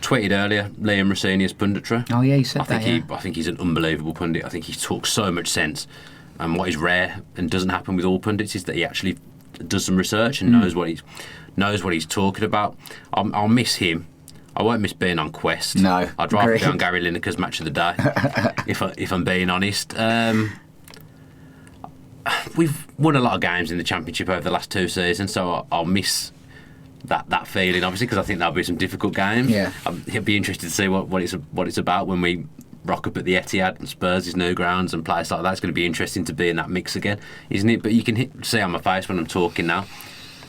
Tweeted earlier Liam Rossini's punditry. Oh yeah, he said that. I think he's an unbelievable pundit. I think he talks so much sense, and what is rare and doesn't happen with all pundits is that he actually does some research and knows what he's talking about. I'll miss him. I won't miss being on Quest. No, I'd rather be on Gary Lineker's Match of the Day, if I'm being honest. We've won a lot of games in the Championship over the last 2 seasons, so I'll miss that feeling, obviously, because I think there'll be some difficult games. Yeah. It'd be interesting to see what it's about when we rock up at the Etihad and Spurs' new grounds and places like that. It's going to be interesting to be in that mix again, isn't it? But you can see on my face when I'm talking now,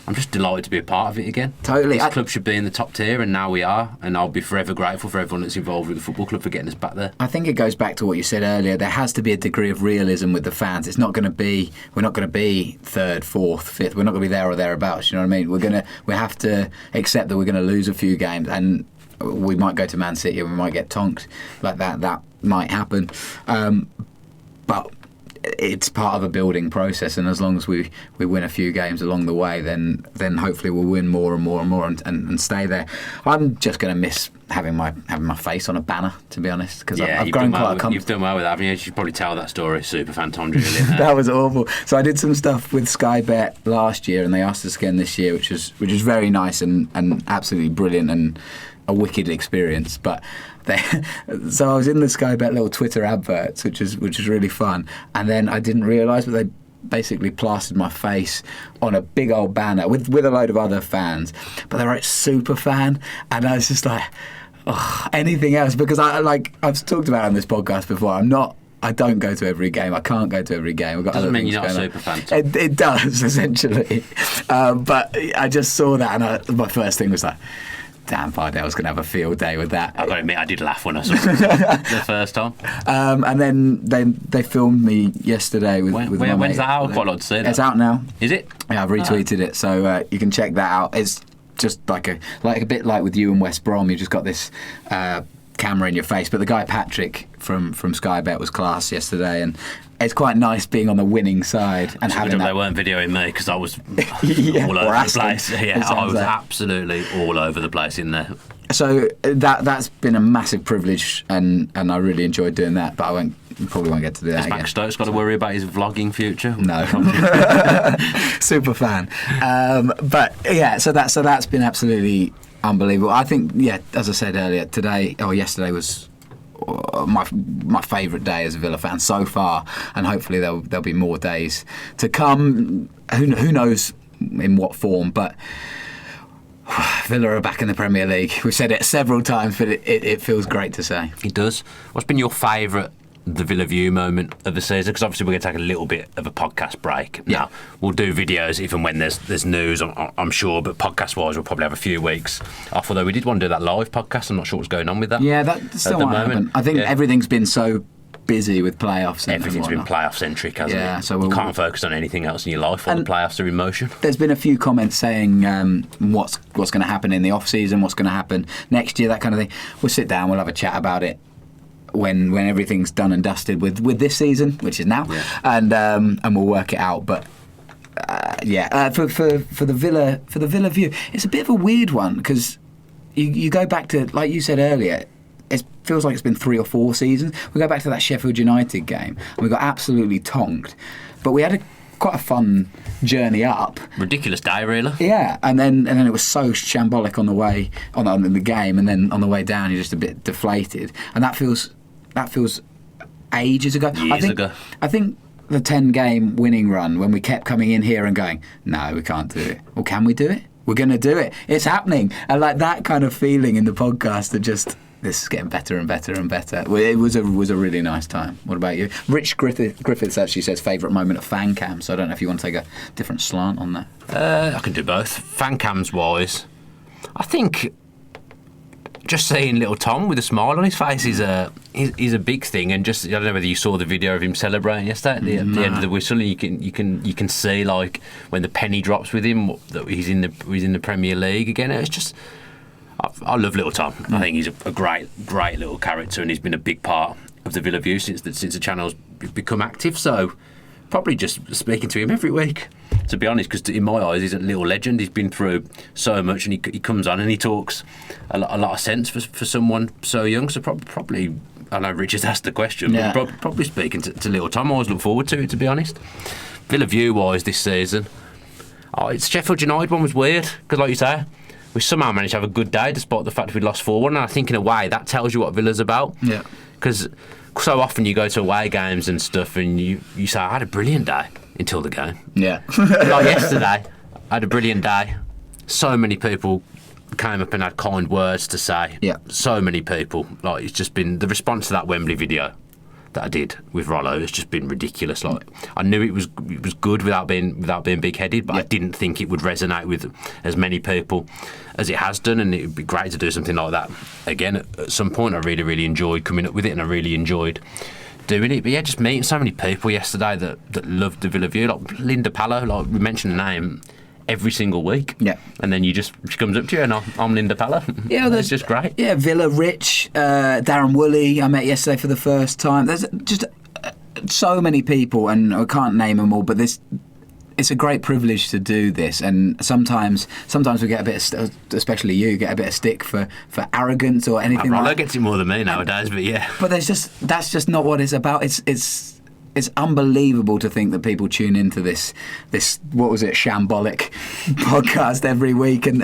I'm just delighted to be a part of it again. Totally. This club should be in the top tier, and now we are, and I'll be forever grateful for everyone that's involved with the football club for getting us back there. I think it goes back to what you said earlier. There has to be a degree of realism with the fans. We're not going to be 3rd, 4th, 5th. We're not going to be there or thereabouts. You know what I mean? We have to accept that we're going to lose a few games, and we might go to Man City and we might get tonked like that. That might happen, but it's part of a building process, and as long as we win a few games along the way, then hopefully we'll win more and more and more and stay there. I'm just going to miss having my face on a banner, to be honest, because I've grown quite comfortable. You've done well with that, haven't you? You should probably tell that story. Superfan Tom Julian. That was awful. So I did some stuff with Sky Bet last year, and they asked us again this year, which is very nice and absolutely brilliant and a wicked experience. But so I was in the Sky Bet little Twitter adverts, which is really fun, and then I didn't realise, but they basically plastered my face on a big old banner with a load of other fans, but they wrote super fan, and I was just like, anything else, because I've talked about it on this podcast before, I don't go to every game. I can't go to every game. I've got doesn't other mean you're not a super fan. It does, essentially. But I just saw that, and my first thing was like, damn, Bardell's going to have a field day with that. I've got to admit, I did laugh when I saw it the first time. And then they filmed me yesterday with my mate. When's that out? I'd quite like to see that. It's out now. Is it? Yeah, I've retweeted it, so you can check that out. It's just like a bit like with you and West Brom. You've just got this camera in your face. But the guy Patrick from Sky Bet was class yesterday, and it's quite nice being on the winning side and having that. They weren't videoing me because I was yeah, all over the Aston, place. Yeah, I was absolutely all over the place in there. So that's been a massive privilege, and I really enjoyed doing that. But probably won't get to do that again. Max Stokes got to worry about his vlogging future. No, super fan. But yeah, so that's been absolutely unbelievable. I think, yeah, as I said earlier, yesterday was my favourite day as a Villa fan so far, and hopefully there'll be more days to come. Who knows in what form, but Villa are back in the Premier League. We've said it several times, but it feels great to say. It does. What's been your favourite The Villa View moment of the season? Because obviously we're going to take a little bit of a podcast break. Yeah. Now, we'll do videos even when there's news, I'm sure, but podcast-wise we'll probably have a few weeks off, although we did want to do that live podcast. I'm not sure what's going on with that. Yeah, that still might happen. I think everything's been so busy with playoffs. Everything's been playoff-centric, hasn't it? So you can't focus on anything else in your life while the playoffs are in motion. There's been a few comments saying what's going to happen in the off-season, what's going to happen next year, that kind of thing. We'll sit down, we'll have a chat about it when everything's done and dusted with this season, which is now, and we'll work it out. But for the Villa View, it's a bit of a weird one because you go back to, like you said earlier, it feels like it's been 3 or 4 seasons. We go back to that Sheffield United game and we got absolutely tonked, but we had quite a fun journey up. Ridiculous day, really. Yeah, and then it was so shambolic on the way on the game, and then on the way down you're just a bit deflated, and that feels ages ago. I think the 10-game winning run, when we kept coming in here and going, no, we can't do it. Well, can we do it? We're going to do it. It's happening. And like that kind of feeling in the podcast that just, this is getting better and better and better. It was a really nice time. What about you? Rich Griffiths actually says favourite moment of fan cam, so I don't know if you want to take a different slant on that. I can do both. Fan cams wise, I think just seeing little Tom with a smile on his face is a big thing, and just, I don't know whether you saw the video of him celebrating yesterday at the end of the whistle, and you can see like when the penny drops with him that he's in the Premier League again. It's just, I love little Tom. I think he's a great little character, and he's been a big part of the Villa View since the channel's become active. So probably just speaking to him every week, to be honest, because in my eyes he's a little legend. He's been through so much, and he comes on and he talks a lot of sense for someone so young. So probably, I know Richard's asked the question, but probably speaking to little Tom. I always look forward to it, to be honest. Villa View wise this season, it's Sheffield United one was weird, because like you say, we somehow managed to have a good day despite the fact we'd lost 4-1, and I think in a way that tells you what Villa's about. Yeah. Because so often you go to away games and stuff and you say, I had a brilliant day until the game. Yeah. Like yesterday, I had a brilliant day. So many people came up and had kind words to say. Yeah. So many people. Like, it's just been, the response to that Wembley video that I did with Rollo has just been ridiculous. Like, I knew it was good without being big-headed, but I didn't think it would resonate with as many people as it has done, and it would be great to do something like that again at some point. I really, really enjoyed coming up with it, and I really enjoyed doing it. But yeah, just meeting so many people yesterday that loved the Villa View, like Linda Pallow, like we mentioned the name every single week. Yeah. And then she comes up to you and I'm Linda Pallow. Yeah, that's just great. Yeah, Villa, Rich, Darren Woolley, I met yesterday for the first time. There's just so many people, and I can't name them all, but it's a great privilege to do this, and sometimes we get a bit of, especially you, get a bit of stick for arrogance or anything like that. Rollo gets it more than me nowadays, but yeah. But that's just not what it's about. It's unbelievable to think that people tune into this what was it, shambolic podcast every week, and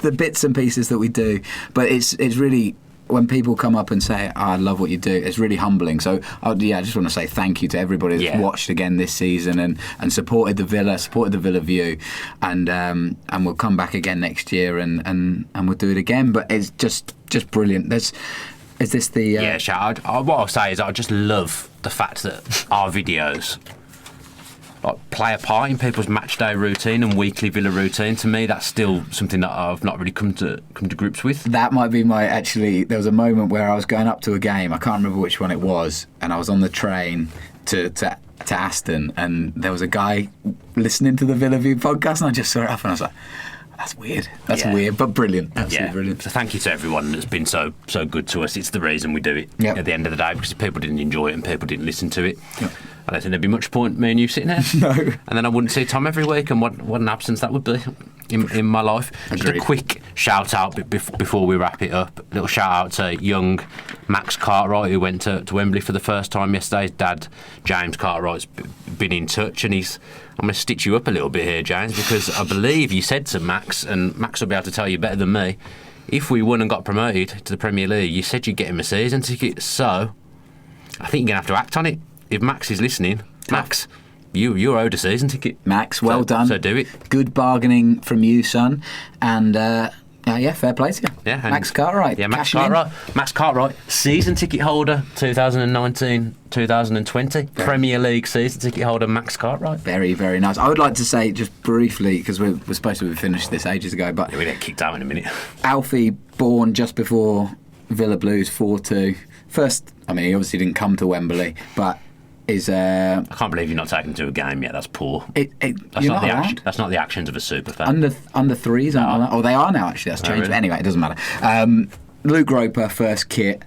the bits and pieces that we do. But it's really, when people come up and say, I love what you do, it's really humbling. So I just want to say thank you to everybody that's watched again this season and supported the Villa View, and we'll come back again next year and we'll do it again. But it's just brilliant. Is this the... Yeah, what I'll say is I just love the fact that our videos play a part in people's match day routine and weekly Villa routine. To me, that's still something that I've not really come to grips with. That might be there was a moment where I was going up to a game, I can't remember which one it was, and I was on the train to Aston, and there was a guy listening to the Villa View podcast, and I just saw it up and I was like, that's weird. That's weird, but brilliant. Absolutely brilliant. So thank you to everyone that's been so good to us. It's the reason we do it at the end of the day, because if people didn't enjoy it and people didn't listen to it, I don't think there'd be much point me and you sitting here. No. And then I wouldn't see Tom every week, and what an absence that would be in my life. Agreed. Just a quick shout out before we wrap it up. A little shout out to young Max Cartwright, who went to Wembley for the first time yesterday. His dad, James Cartwright's been in touch, and I'm going to stitch you up a little bit here, James, because I believe you said to Max, and Max will be able to tell you better than me, if we won and got promoted to the Premier League, you said you'd get him a season ticket. So I think you're going to have to act on it. If Max is listening, Max, you're owed a season ticket. Max, well done. So do it. Good bargaining from you, son. And fair play to you. Yeah, Max Cartwright. Yeah, Max Cartwright. Max Cartwright, season ticket holder, 2019-2020. Premier League season ticket holder, Max Cartwright. Very, very nice. I would like to say just briefly, because we're supposed to have finished this ages ago, but yeah, we get kicked out in a minute. Alfie, born just before Villa Blues 4-2. First, I mean, he obviously didn't come to Wembley, but is I can't believe you're not taken to a game yet. That's poor. That's not the actions of a super fan. Under threes, aren't they? Oh, they are now, actually. That's changed. Really? But anyway, it doesn't matter. Luke Roper, first kit,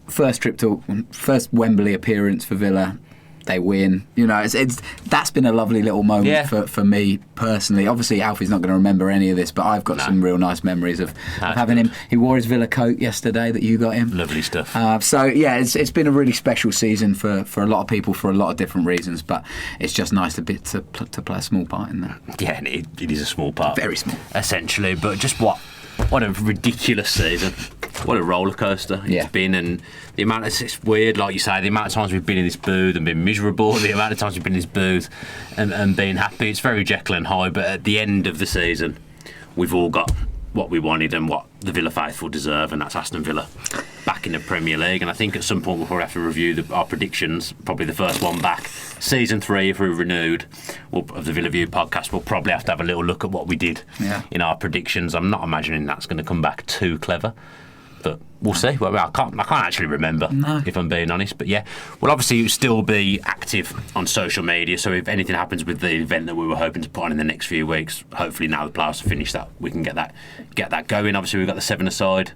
first Wembley appearance for Villa. They win. You know, that's been a lovely little moment for me personally. Obviously, Alfie's not going to remember any of this, but I've got some real nice memories of having him. He wore his Villa coat yesterday that you got him. Lovely stuff. So yeah, it's been a really special season for a lot of people for a lot of different reasons. But it's just nice to play a small part in that. Yeah, and it is a small part, very small, essentially. But just what a ridiculous season. What a roller coaster it's been, and the amount it's weird, like you say, the amount of times we've been in this booth and been miserable, the amount of times we've been in this booth and been happy. It's very Jekyll and Hyde, but at the end of the season, we've all got what we wanted and what the Villa faithful deserve, and that's Aston Villa back in the Premier League. And I think at some point we'll probably have to review our predictions, probably the first one back. Season 3, if we're renewed, of the Villa View podcast, we'll probably have to have a little look at what we did in our predictions. I'm not imagining that's going to come back too clever, but we'll see. Well, I can't actually remember, if I'm being honest. But yeah, we'll obviously still be active on social media. So if anything happens with the event that we were hoping to put on in the next few weeks, hopefully now the players have finished that, we can get that going. Obviously, we've got the 7-a-side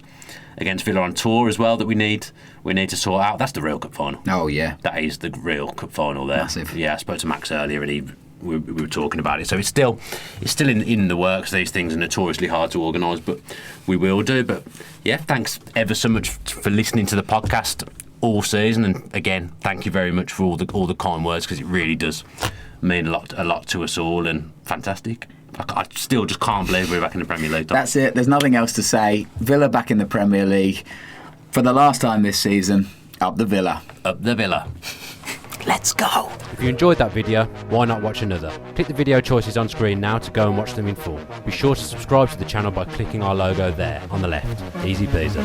against Villa on tour as well that we need to sort out. That's the real cup final. Oh yeah, that is the real cup final there. Massive. Yeah, I spoke to Max earlier and we were talking about it. So it's still in the works. These things are notoriously hard to organise, but we will do. But yeah, thanks ever so much for listening to the podcast all season. And again, thank you very much for all the kind words, because it really does mean a lot to us all. And fantastic. I still just can't believe we're back in the Premier League. That's it. There's nothing else to say. Villa back in the Premier League for the last time this season. Up the Villa. Up the Villa. Let's go. If you enjoyed that video, why not watch another? Click the video choices on screen now to go and watch them in full. Be sure to subscribe to the channel by clicking our logo there on the left. Easy peasy.